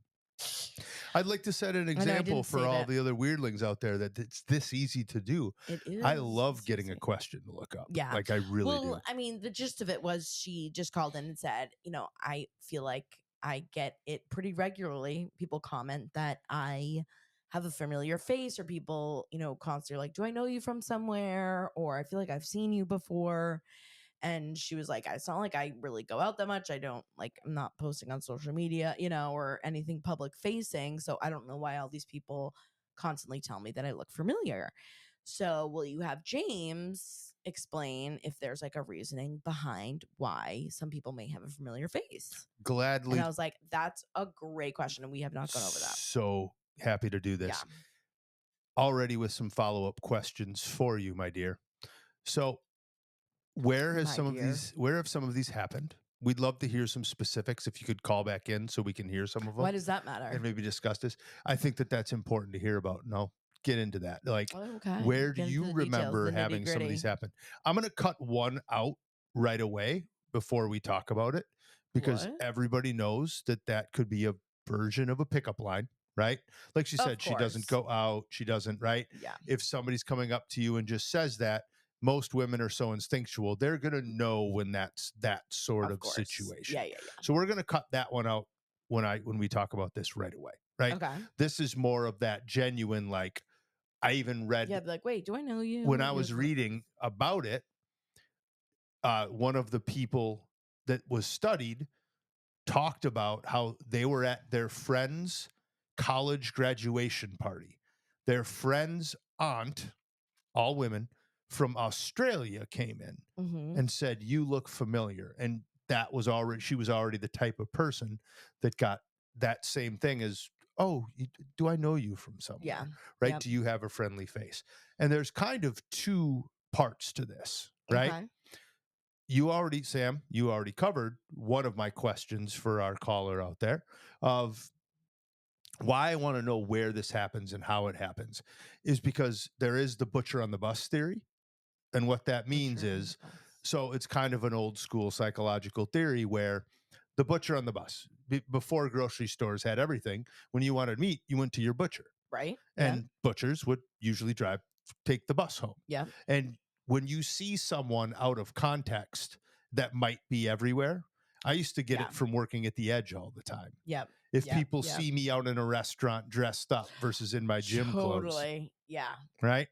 I'd like to set an I know, I example didn't for save all it. the other weirdlings out there that it's this easy to do. It is. I love It's getting easy. a question to look up. Yeah. Like I really do. Well, I mean, the gist of it was she just called in and said, I feel like I get it pretty regularly. People comment that I have a familiar face, or people, constantly like, do I know you from somewhere? Or I feel like I've seen you before. And she was like, it's not like I really go out that much. I'm not posting on social media, or anything public facing. So I don't know why all these people constantly tell me that I look familiar. So will you have James explain if there's like a reasoning behind why some people may have a familiar face? Gladly. And I was like, that's a great question. And we have not gone over that. So happy to do this. Yeah. Already with some follow-up questions for you, my dear. So where have some of these happened? We'd love to hear some specifics if you could call back in so we can hear some of them. Why does that matter? And maybe discuss this. I think that that's important to hear about. No, get into that. Like, okay. Where do you remember having some of these happen? I'm going to cut one out right away before we talk about it, because everybody knows that could be a version of a pickup line, right? Like she said, she doesn't go out. She doesn't, right? Yeah. If somebody's coming up to you and just says that, most women are so instinctual. They're going to know when that's that sort of situation. Yeah. So we're going to cut that one out when we talk about this right away, right? Okay. This is more of that genuine, like, I even read. Yeah, like, wait, do I know you? When I was reading about it, one of the people that was studied talked about how they were at their friend's college graduation party. Their friend's aunt, all women from Australia, came in and said, "You look familiar." And she was already the type of person that got that same thing as, "Oh, do I know you from somewhere?" Yeah. Right? Yep. Do you have a friendly face? And there's kind of two parts to this, right? Okay. Sam, you already covered one of my questions for our caller out there of why I want to know where this happens and how it happens is because there is the butcher on the bus theory. And what that means is, so it's kind of an old school psychological theory where the butcher on the bus, before grocery stores had everything, when you wanted meat, you went to your butcher. Right. And butchers would usually take the bus home. Yeah. And when you see someone out of context that might be everywhere, I used to get it from working at the Edge all the time. Yep. If people see me out in a restaurant dressed up versus in my gym clothes. Totally. Yeah. Right.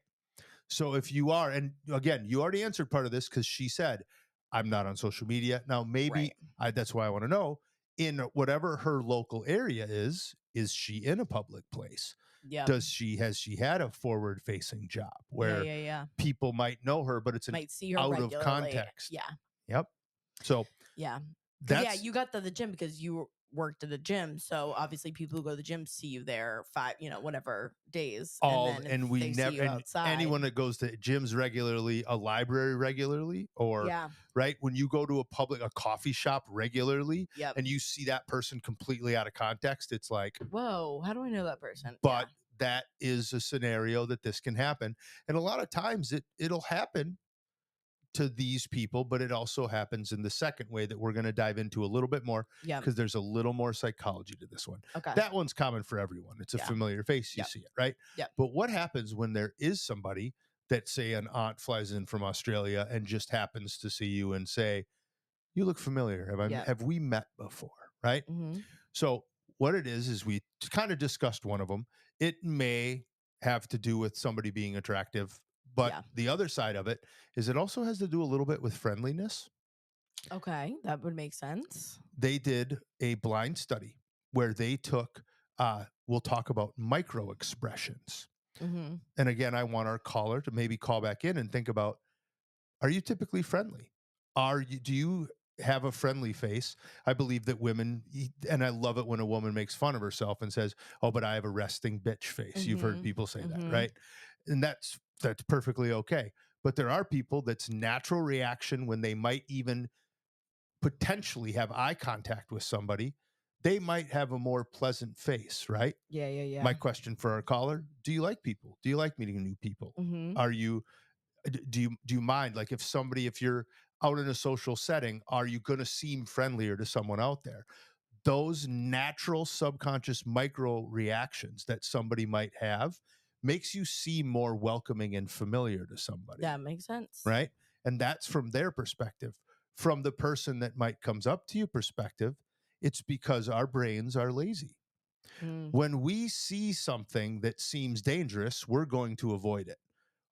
So if you are, and again, you already answered part of this because she said, I'm not on social media. Now, maybe that's why I want to know, in whatever her local area is she in a public place? Yeah. Has she had a forward facing job where people might know her, but it's might see her out regularly. of context? Yeah. Yep. So you got to the gym because you worked at a gym, so obviously people who go to the gym see you there whatever days, and we never, and anyone that goes to gyms regularly, a library regularly, or right, when you go to a coffee shop regularly, and you see that person completely out of context, it's like, whoa, how do I know that person? But that is a scenario that this can happen, and a lot of times it'll happen to these people, but it also happens in the second way that we're going to dive into a little bit more, because there's a little more psychology to this one. Okay. That one's common for everyone. It's a familiar face. You see it, right? Yeah. But what happens when there is somebody that, say, an aunt flies in from Australia and just happens to see you and say, you look familiar. Have we met before? Right? Mm-hmm. So what it is we kind of discussed one of them. It may have to do with somebody being attractive, but the other side of it is it also has to do a little bit with friendliness. Okay, that would make sense. They did a blind study where they took, we'll talk about micro expressions. Mm-hmm. And again, I want our caller to maybe call back in and think about, are you typically friendly? Do you have a friendly face. I believe that women, and I love it when a woman makes fun of herself and says, "Oh, but I have a resting bitch face." You've heard people say that, right? And that's perfectly okay. But there are people that's natural reaction when they might even potentially have eye contact with somebody. They might have a more pleasant face, right? Yeah. My question for our caller: do you like people? Do you like meeting new people? Are you do you mind, like, if you're out in a social setting, are you going to seem friendlier to someone out there? Those natural subconscious micro reactions that somebody might have makes you seem more welcoming and familiar to somebody, That makes sense. right? And that's from their perspective. From the person that might comes up to you perspective, it's because our brains are lazy. When we see something that seems dangerous, we're going to avoid it.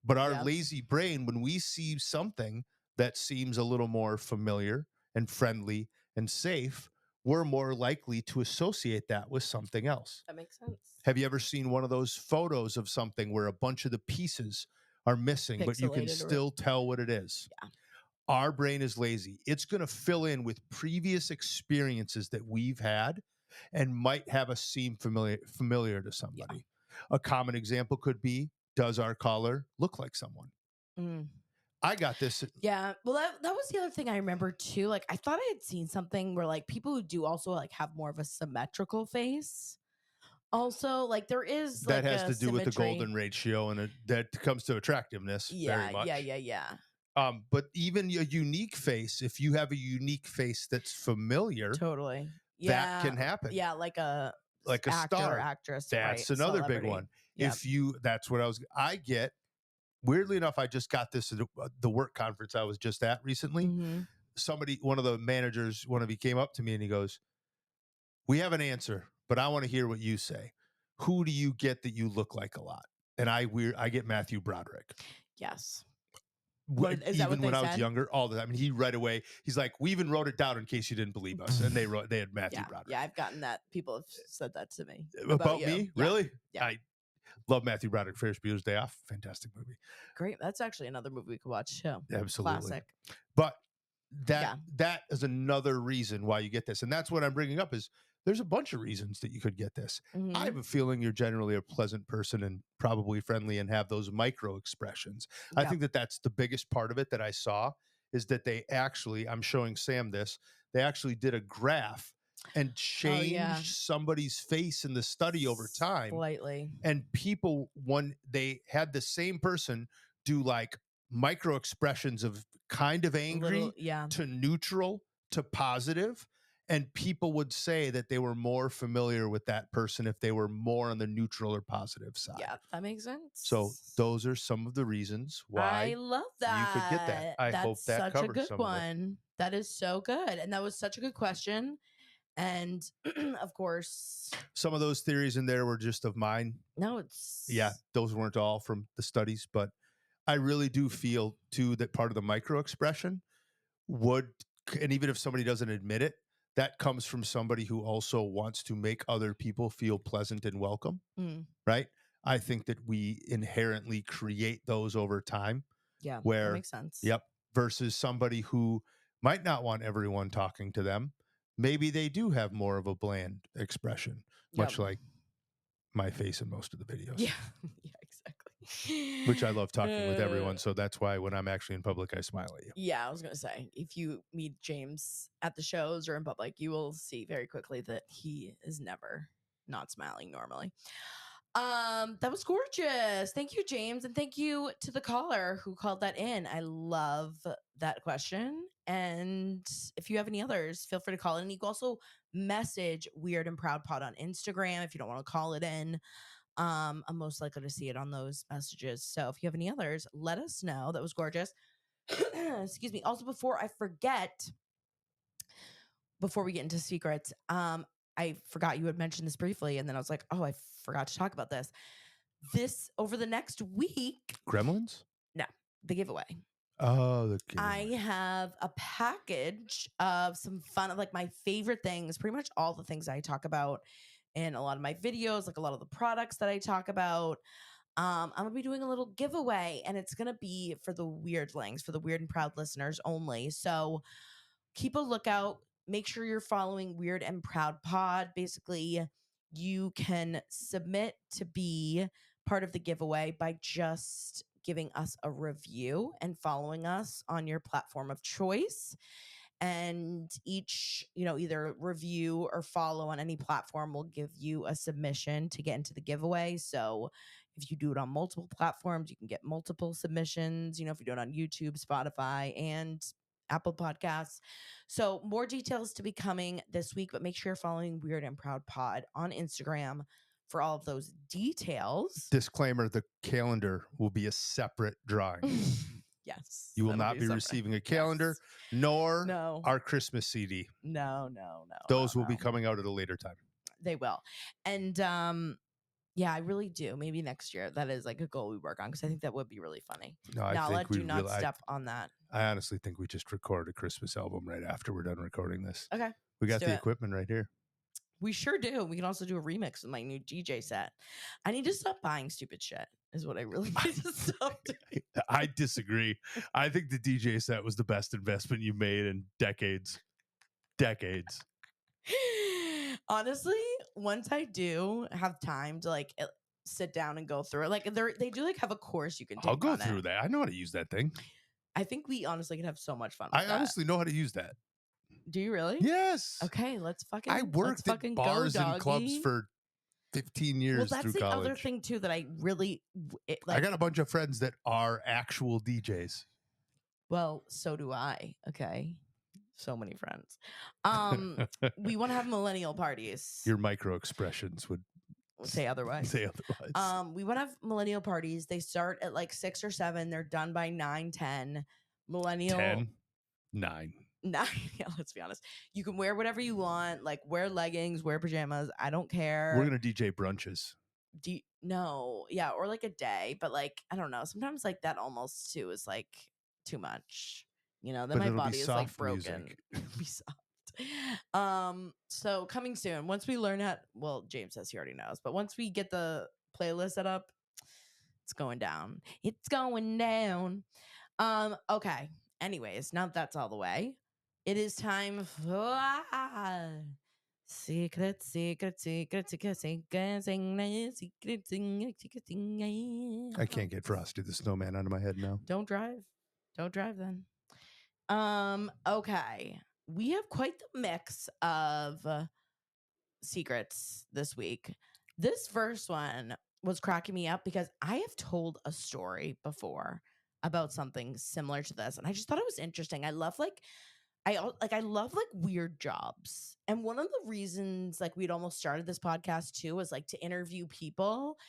But our Yep. lazy brain, when we see something that seems a little more familiar and friendly and safe, we're more likely to associate that with something else. That makes sense. Have you ever seen one of those photos of something where a bunch of the pieces are missing, but you can Pixelated or still tell what it is? yeah. Our brain is lazy. It's going to fill in with previous experiences that we've had and might have us seem familiar to somebody. A common example could be, does our caller look like someone? I got this. Yeah. Well, that was the other thing I remember too. Like, I thought I had seen something where like people who do also like have more of a symmetrical face. Also, like there is That like has a to do with the symmetry. golden ratio, and that comes to attractiveness very much. Yeah. But even a unique face, if you have a unique face that's familiar, Totally. that Yeah. can happen. Yeah, like a Like a actor or star. actress, right? That's another big Celebrity. one. Yep. That's what I get. Weirdly enough, I just got this at the work conference I was just at recently. One of the managers, he came up to me and he goes, "We have an answer, but I want to hear what you say. Who do you get that you look like a lot?" And I get Matthew Broderick. Yes. What is that? What Even they when I was said? younger, all the time. I mean, he right away, he's like, "We even wrote it down in case you didn't believe us." And they had Matthew Yeah. Broderick. Yeah, I've gotten that. People have said that to me about About you. me, Yeah. really? Yeah. I love Matthew Broderick. Ferris Bueller's Day Off, fantastic movie. Great. That's actually another movie we could watch too. Absolutely. Classic. But Yeah. that is another reason why you get this, and that's what I'm bringing up. Is there's a bunch of reasons that you could get this. I have a feeling you're generally a pleasant person and probably friendly and have those micro expressions. I Yep. think that that's the biggest part of it that I saw, is that they actually, I'm showing Sam this, they actually did a graph and Oh yeah. changed somebody's face in the study over time. Slightly. And people, when they had the same person do like micro expressions of kind of angry Yeah. to neutral to positive, and people would say that they were more familiar with that person if they were more on the neutral or positive side. Yeah, that makes sense. So those are some of the reasons I why love you could get that. that. I That's hope that such a covers good some of it. one. That is so good. And that was such a good question. And of course, Some of those theories in there were just of mine. no, it's Yeah, those weren't all from the studies, but I really do feel too that part of the micro expression would, and even if somebody doesn't admit it, that comes from somebody who also wants to make other people feel pleasant and welcome, right? I think that we inherently create those over time. Yeah, that where, makes sense. yep, versus somebody who might not want everyone talking to them. Maybe they do have more of a bland expression, much like my face in most of the videos. Yeah, yeah, exactly. Which I love talking with everyone. So that's why when I'm actually in public, I smile at you. Yeah, I was gonna say, if you meet James at the shows or in public, you will see very quickly that he is never not smiling normally. That was gorgeous. Thank you, James, and thank you to the caller who called that in. I love that question. And if you have any others, feel free to call in. You can also message Weird and Proud Pod on Instagram if you don't want to call it in. I'm most likely to see it on those messages. So if you have any others, let us know. That was gorgeous. Excuse me. Also, before I forget, before we get into secrets, I forgot you had mentioned this briefly, and then I was like, oh, I forgot to talk about this. This over the next week. Gremlins? No, the giveaway. Oh, the I have a package of some fun of like my favorite things, pretty much all the things I talk about in a lot of my videos, like a lot of the products that I talk about. I'm gonna be doing a little giveaway, and it's gonna be for the weirdlings, for the Weird and Proud listeners only. So keep a lookout. Make sure you're following Weird and Proud Pod. Basically, you can submit to be part of the giveaway by just giving us a review and following us on your platform of choice. And each, either review or follow on any platform will give you a submission to get into the giveaway. So if you do it on multiple platforms, you can get multiple submissions, if you do it on YouTube, Spotify, and Apple Podcasts. So more details to be coming this week, but make sure you're following Weird and Proud Pod on Instagram for all of those details. Disclaimer, the calendar will be a separate drawing. Yes. You will not be receiving a calendar, nor our Christmas CD. No. Those will be coming out at a later time. They will. And yeah, I really do. Maybe next year. That is like a goal we work on because I think that would be really funny. No, I think do not step on that. I honestly think we just record a Christmas album right after we're done recording this. Okay. We got the equipment right here. We sure do. We can also do a remix of my new DJ set. I need to stop buying stupid shit, is what I really need to stop doing. I disagree. I think the DJ set was the best investment you made in decades. Honestly, once I do have time to like sit down and go through it, like they do like have a course you can take. I'll go through that. I know how to use that thing. I think we honestly could have so much fun with I honestly know how to use that. Do you really? Yes. Okay, let's fucking. I worked at bars and clubs for 15 years. Well, that's the other thing too that I really I got a bunch of friends that are actual DJs. Well, so do I. Okay, so many friends. We want to have millennial parties. Your micro expressions would say otherwise. We want to have millennial parties. They start at like 6 or 7. They're done by 9, 10. Millennial 10, 9. Yeah, let's be honest. You can wear whatever you want, like wear leggings, wear pajamas. I don't care. We're gonna DJ brunches. No, yeah, or like a day, but like I don't know. Sometimes like that almost too is like too much. Then my body is like broken. Be soft. So coming soon. Once we learn James says he already knows, but once we get the playlist set up, it's going down. It's going down. Okay. Anyways, now that that's all the way, it is time for secret. I can't get Frosty the Snowman out of my head now. Don't drive then. Okay. We have quite the mix of secrets this week. This first one was cracking me up because I have told a story before about something similar to this, and I just thought it was interesting. I love weird jobs, and one of the reasons like we'd almost started this podcast too was like to interview people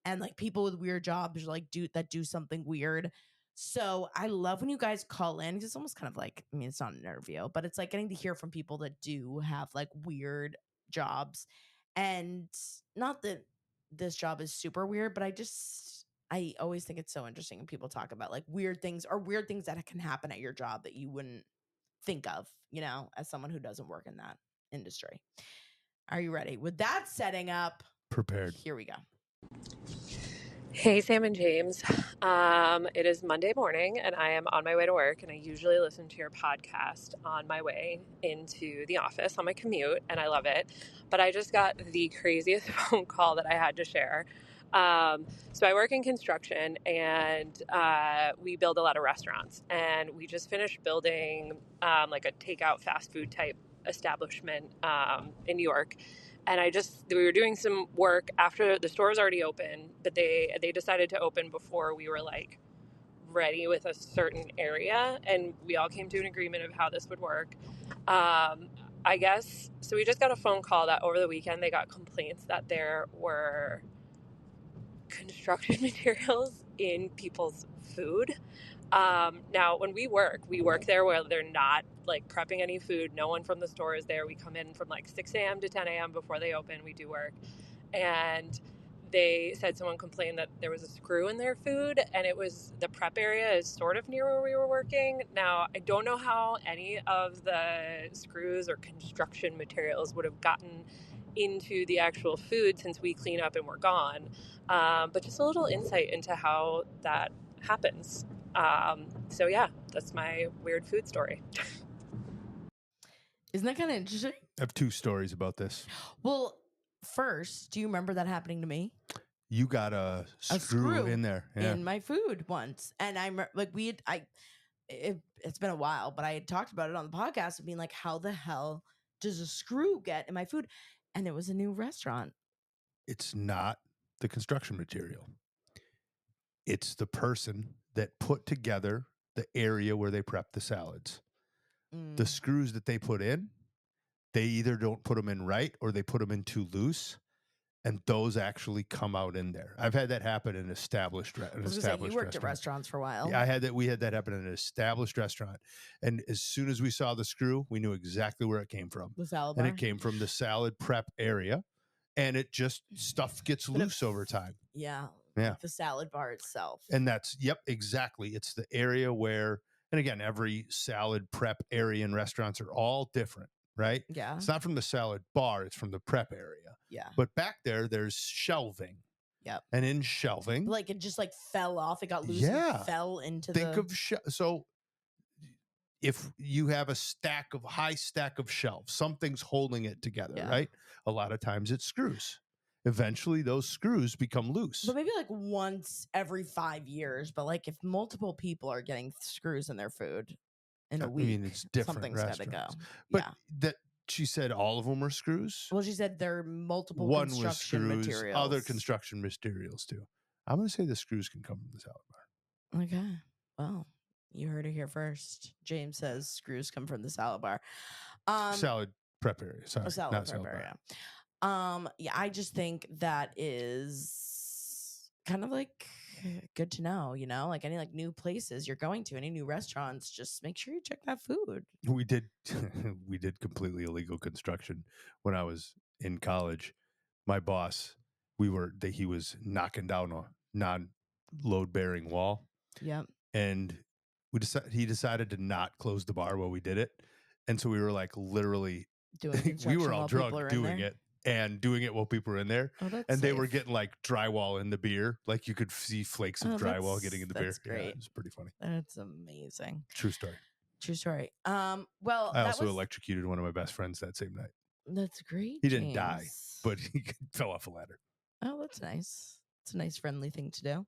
and like people with weird jobs like do something weird. So I love when you guys call in. It's almost kind of like, I mean, it's not an interview, but it's like getting to hear from people that do have like weird jobs. And not that this job is super weird, but I always think it's so interesting when people talk about like weird things that can happen at your job that you wouldn't think of, as someone who doesn't work in that industry. Are you ready? With that setting up, prepared. Here we go. Hey, Sam and James. It is Monday morning and I am on my way to work, and I usually listen to your podcast on my way into the office on my commute, and I love it. But I just got the craziest phone call that I had to share. So I work in construction, and we build a lot of restaurants, and we just finished building like a takeout fast food type establishment in New York. And we were doing some work after the store was already open, but they decided to open before we were like ready with a certain area, and we all came to an agreement of how this would work. I guess, so we just got a phone call that over the weekend they got complaints that there were construction materials in people's food. Now, when we work there where they're not like prepping any food. No one from the store is there. We come in from like 6 a.m. to 10 a.m. before they open. We do work. And they said someone complained that there was a screw in their food, and the prep area is sort of near where we were working. Now, I don't know how any of the screws or construction materials would have gotten into the actual food since we clean up and we're gone. But just a little insight into how that happens. So yeah, that's my weird food story. Isn't that kind of interesting? I have 2 stories about this. Well, first, do you remember that happening to me? You got a screw in there. Yeah. In my food once. And I'm like, it's been a while, but I had talked about it on the podcast of being like, how the hell does a screw get in my food? And it was a new restaurant. It's not the construction material. It's the person that put together the area where they prep the salads. The screws that they put in, they either don't put them in right or they put them in too loose, and those actually come out in there. I've had that happen in established I was gonna say, you worked at restaurant. restaurants for a while. Yeah, we had that happen in an established restaurant, and as soon as we saw the screw, we knew exactly where it came from. The salad And bar. it came from the salad prep area, and it just stuff gets loose over time. Yeah. Yeah. Like the salad bar itself. And that's, yep, exactly. It's the area where, and again, every salad prep area in restaurants are all different, right? Yeah. It's not from the salad bar, it's from the prep area. Yeah. But back there's shelving. Yep. And in shelving, like it just like fell off. It got loose and fell into so if you have a high stack of shelves, something's holding it together, right? A lot of times it's screws. Eventually those screws become loose. But maybe like once every 5 years. But like if multiple people are getting screws in their food in a week, I mean, it's different something's got to go. But that she said all of them are screws. Well, she said there are multiple One construction was screws, materials. other construction materials too. I'm going to say the screws can come from the salad bar. Okay. Well, you heard it here first. James says screws come from the salad bar. Salad prep area. Sorry, salad not prep salad area. bar. Yeah, I just think that is kind of like good to know, you know, like any like new places you're going to, any new restaurants, just make sure you check that food. We did completely illegal construction when I was in college. My boss, he was knocking down a non-load bearing wall. Yep. And he decided to not close the bar while we did it. And so we were like literally doing we were all drunk doing it and doing it while people were in there. Oh, that's and safe. they were getting like drywall in the beer. Like you could see flakes of drywall getting in the beer. That's great. Yeah, it was pretty funny. That's amazing. True story. True story. Well, I also electrocuted one of my best friends that same night. That's great. He didn't die, but he fell off a ladder. Oh, that's nice. It's a nice friendly thing to do.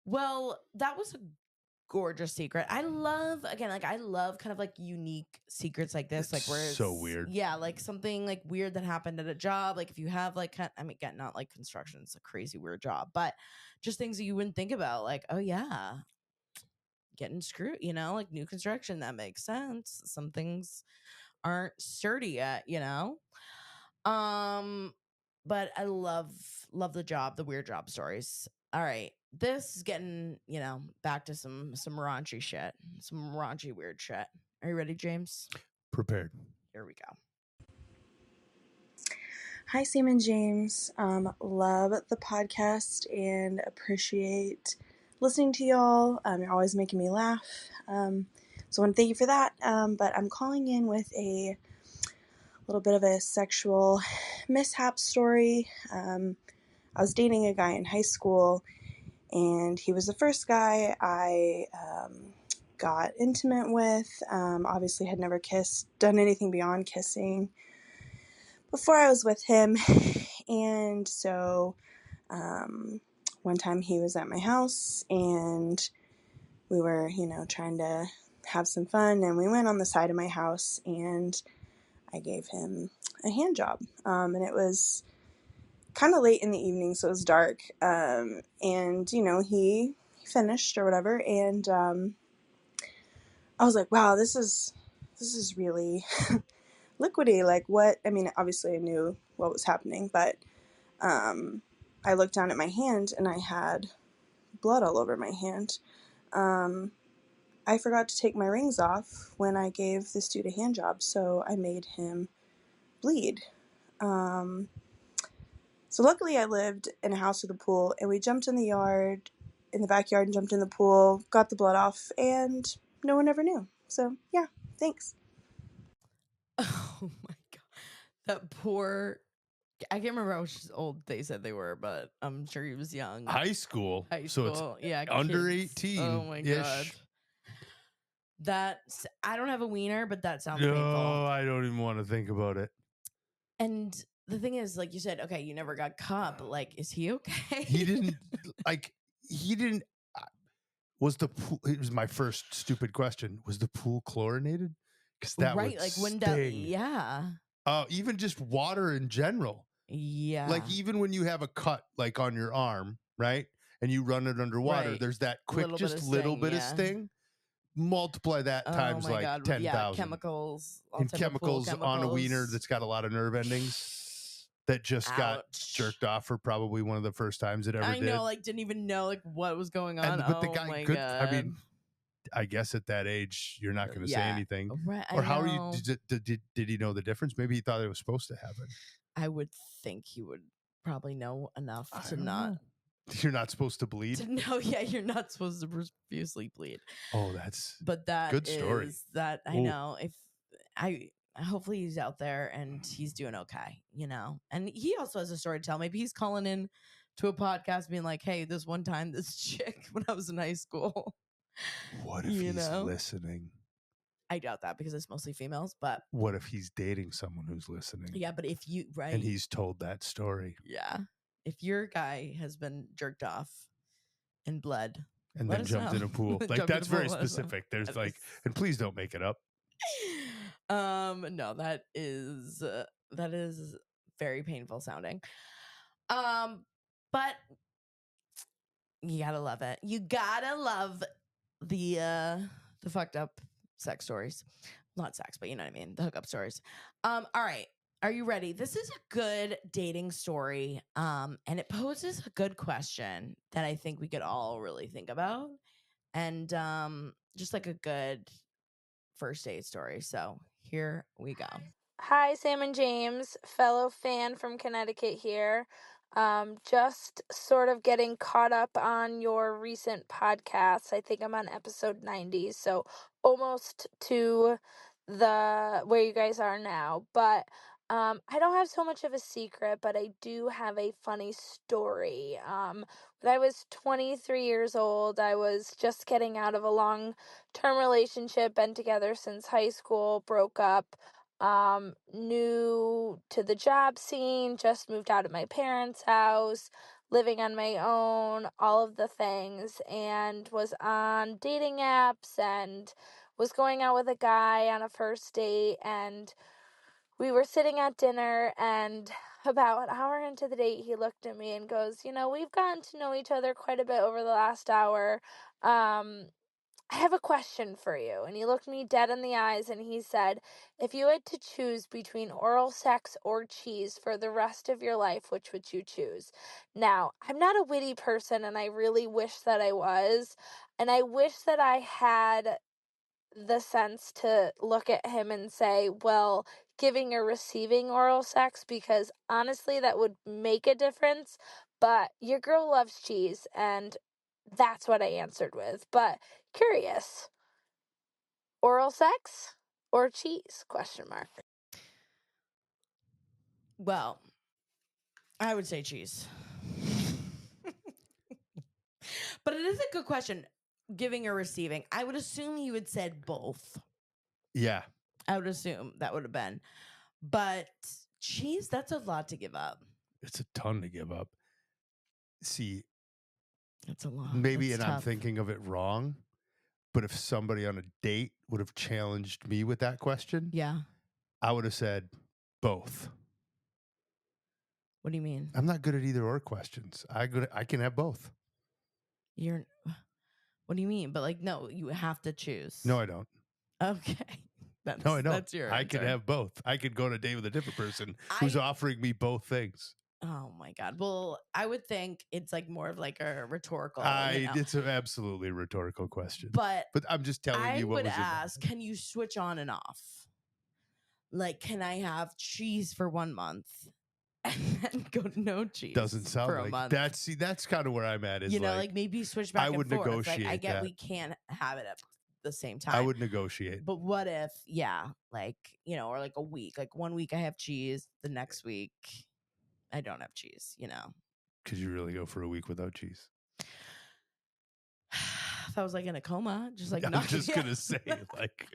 Well, that was a gorgeous secret. I love kind of like unique secrets like this, like where it's so weird. Yeah, like something like weird that happened at a job. Like if you have like, I mean, again, not like construction, it's a crazy weird job, but just things that you wouldn't think about. Like, oh yeah, getting screwed, you know, like new construction, that makes sense. Some things aren't sturdy yet, you know. But I love the weird job stories. All right, this is getting, you know, back to some raunchy shit, some raunchy weird shit. Are you ready, James? Prepared. Here we go. Hi, Sam and James. Love the podcast and appreciate listening to y'all. You're always making me laugh. So I want to thank you for that. But I'm calling in with a little bit of a sexual mishap story. I was dating a guy in high school, and he was the first guy I got intimate with. Obviously had never done anything beyond kissing before I was with him. And so one time he was at my house, and we were, you know, trying to have some fun, and we went on the side of my house, and I gave him a hand job. And it was kind of late in the evening, so it was dark. And, you know, he finished or whatever, and I was like, wow, this is really liquidy. Like, what? I mean, obviously I knew what was happening, but I looked down at my hand, and I had blood all over my hand. I forgot to take my rings off when I gave this dude a hand job, so I made him bleed. So luckily I lived in a house with a pool, and we jumped in the backyard and jumped in the pool, got the blood off, and no one ever knew. So yeah, thanks. Oh my God. That poor, I can't remember how old they said they were, but I'm sure he was young. High school. So it's yeah, under kids. 18. Oh my God. I don't have a wiener, but that sounds No, painful. I don't even want to think about it. And the thing is, like you said, okay, you never got caught, but like, is he okay? He didn't was the pool, it was my first stupid question. Was the pool chlorinated? Because that right, would like when sting. yeah. Even just water in general. Yeah. Like even when you have a cut like on your arm, right? And you run it underwater, Right. there's that quick, Little just bit of little sting, bit of yeah. sting. Multiply that Oh times my like God. 10,000. Yeah, chemicals. all And type of pool chemicals on a wiener chemicals. that's got a lot of nerve endings that just got Ouch. jerked off for probably one of the first times it ever I did. know, like didn't even know like what was going on. But the Oh guy my good. God. I mean, I guess at that age you're not going to say Yeah. anything. Right, Or I how are you? know. Did he know the difference? Maybe he thought it was supposed to happen. I would think he would probably know enough I to don't not know. You're not supposed to bleed. to know. Yeah, you're not supposed to profusely bleed. Oh, that's But that good story. is that I Ooh. know if I hopefully he's out there and he's doing okay, you know. And he also has a story to tell. Maybe he's calling in to a podcast being like, "Hey, this one time this chick when I was in high school." What if You he's know? listening? I doubt that because it's mostly females, but What if he's dating someone who's listening? yeah, but if you right And he's told that story. yeah. If your guy has been jerked off and bled And let then us jumped know. in a pool. Like Jumped in that's a pool, very let us know. specific. There's That like, is- and please don't make it up. No, that is very painful sounding. But you gotta love it. You gotta love the fucked up sex stories. Not sex, but you know what I mean. The hookup stories. All right. Are you ready? This is a good dating story. And it poses a good question that I think we could all really think about. And just like a good first date story. So here we go. Hi, Sam and James, fellow fan from Connecticut here. Just sort of getting caught up on your recent podcasts. I think I'm on episode 90, so almost to the where you guys are now. But I don't have so much of a secret, but I do have a funny story. When I was 23 years old, I was just getting out of a long-term relationship, been together since high school, broke up. New to the job scene, just moved out of my parents' house, living on my own, all of the things, and was on dating apps and was going out with a guy on a first date, and we were sitting at dinner, and about an hour into the date, he looked at me and goes, we've gotten to know each other quite a bit over the last hour. I have a question for you. And he looked me dead in the eyes and he said, if you had to choose between oral sex or cheese for the rest of your life, which would you choose? Now, I'm not a witty person and I really wish that I was. And I wish that I had the sense to look at him and say, well, giving or receiving oral sex, because honestly, that would make a difference. But your girl loves cheese, and that's what I answered with. But curious, oral sex or cheese? Question mark. Well, I would say cheese. But it is a good question. Giving or receiving. I would assume you had said both. Yeah. I would assume that would have been. But cheese, that's a lot to give up. It's a ton to give up. See, It's a lot. Maybe, That's and I'm tough. thinking of it wrong, but if somebody on a date would have challenged me with that question, Yeah. I would have said both. What do you mean? I'm not good at either or questions. I can have both. What do you mean? But like, no, you have to choose. No, I don't. Okay. No, I don't. That's your I answer. could have both. I could go on a date with a different person who's offering me both things. Oh my God. Well, I would think it's like more of like a rhetorical. It's an absolutely rhetorical question. But I'm just telling you what I would was ask, can you switch on and off? Like, can I have cheese for 1 month and then go to no cheese? Doesn't sound for a like month? that's kind of where I'm at. Is like maybe switch back I would and forth. negotiate Like, I get that. we can't have it at the same time. I would negotiate. But what if, like, or like a week, like 1 week I have cheese, the next week I don't have cheese, Could you really go for a week without cheese? if I was like in a coma, just like I'm just gonna say, like,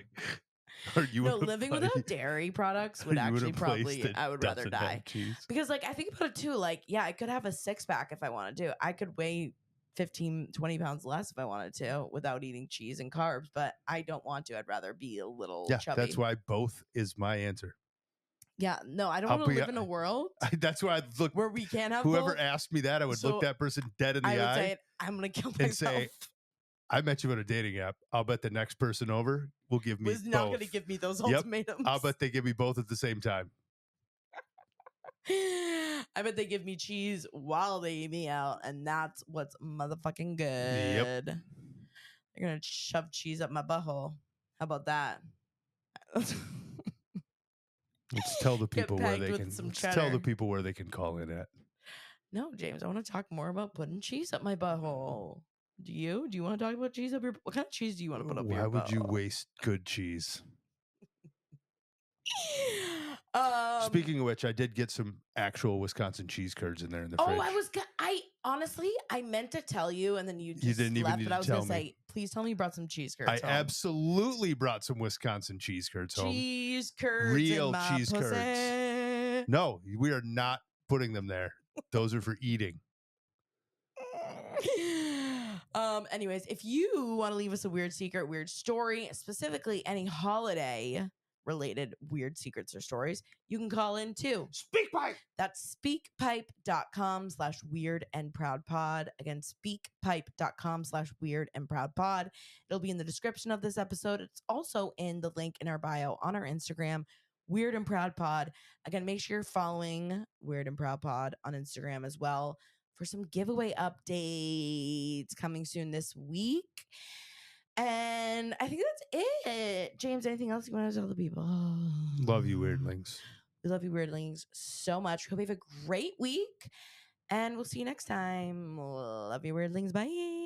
or you no, living without dairy products would actually probably, I would rather die. Because like, I think about it too, like, yeah, I could have a 6-pack if I wanted to. I could weigh 15, 20 pounds less if I wanted to without eating cheese and carbs, but I don't want to. I'd rather be a little chubby. That's why both is my answer. Yeah, no, I don't want to live in a world. That's why I look where we can't have whoever both. asked me that, I would look that person dead in the eye. I would say, I'm going to kill myself. And say, I met you on a dating app. I'll bet the next person over will give me both. Was not going to give me those ultimatums. I'll bet they give me both at the same time. I bet they give me cheese while they eat me out, and that's what's motherfucking good. They're gonna shove cheese up my butthole. How about that? Let's tell the people where they can. Tell the people where they can call in at. No, James, I want to talk more about putting cheese up my butthole. Do you? Do you want to talk about cheese up your? What kind of cheese do you want to put up your butthole? Why would you waste good cheese? Speaking of which, I did get some actual Wisconsin cheese curds in there in the fridge. I honestly, I meant to tell you, and then you didn't even left, but I was going to say, please tell me you brought some cheese curds home. Absolutely brought some Wisconsin cheese curds home. Cheese curds, real cheese curds. No, we are not putting them there. Those are for eating. Anyways, if you want to leave us a weird secret, weird story, specifically any holiday related weird secrets or stories, you can call in too. SpeakPipe. That's speakpipe.com/weird and proud pod. Again, speakpipe.com/weird and proud pod. It'll be in the description of this episode. It's also in the link in our bio on our Instagram, Weird and Proud Pod. Again, make sure you're following Weird and Proud Pod on Instagram as well for some giveaway updates coming soon this week. And I think that's it. James, anything else you want to tell the people? Love you, Weirdlings. We love you, Weirdlings, so much. Hope you have a great week. And we'll see you next time. Love you, Weirdlings. Bye.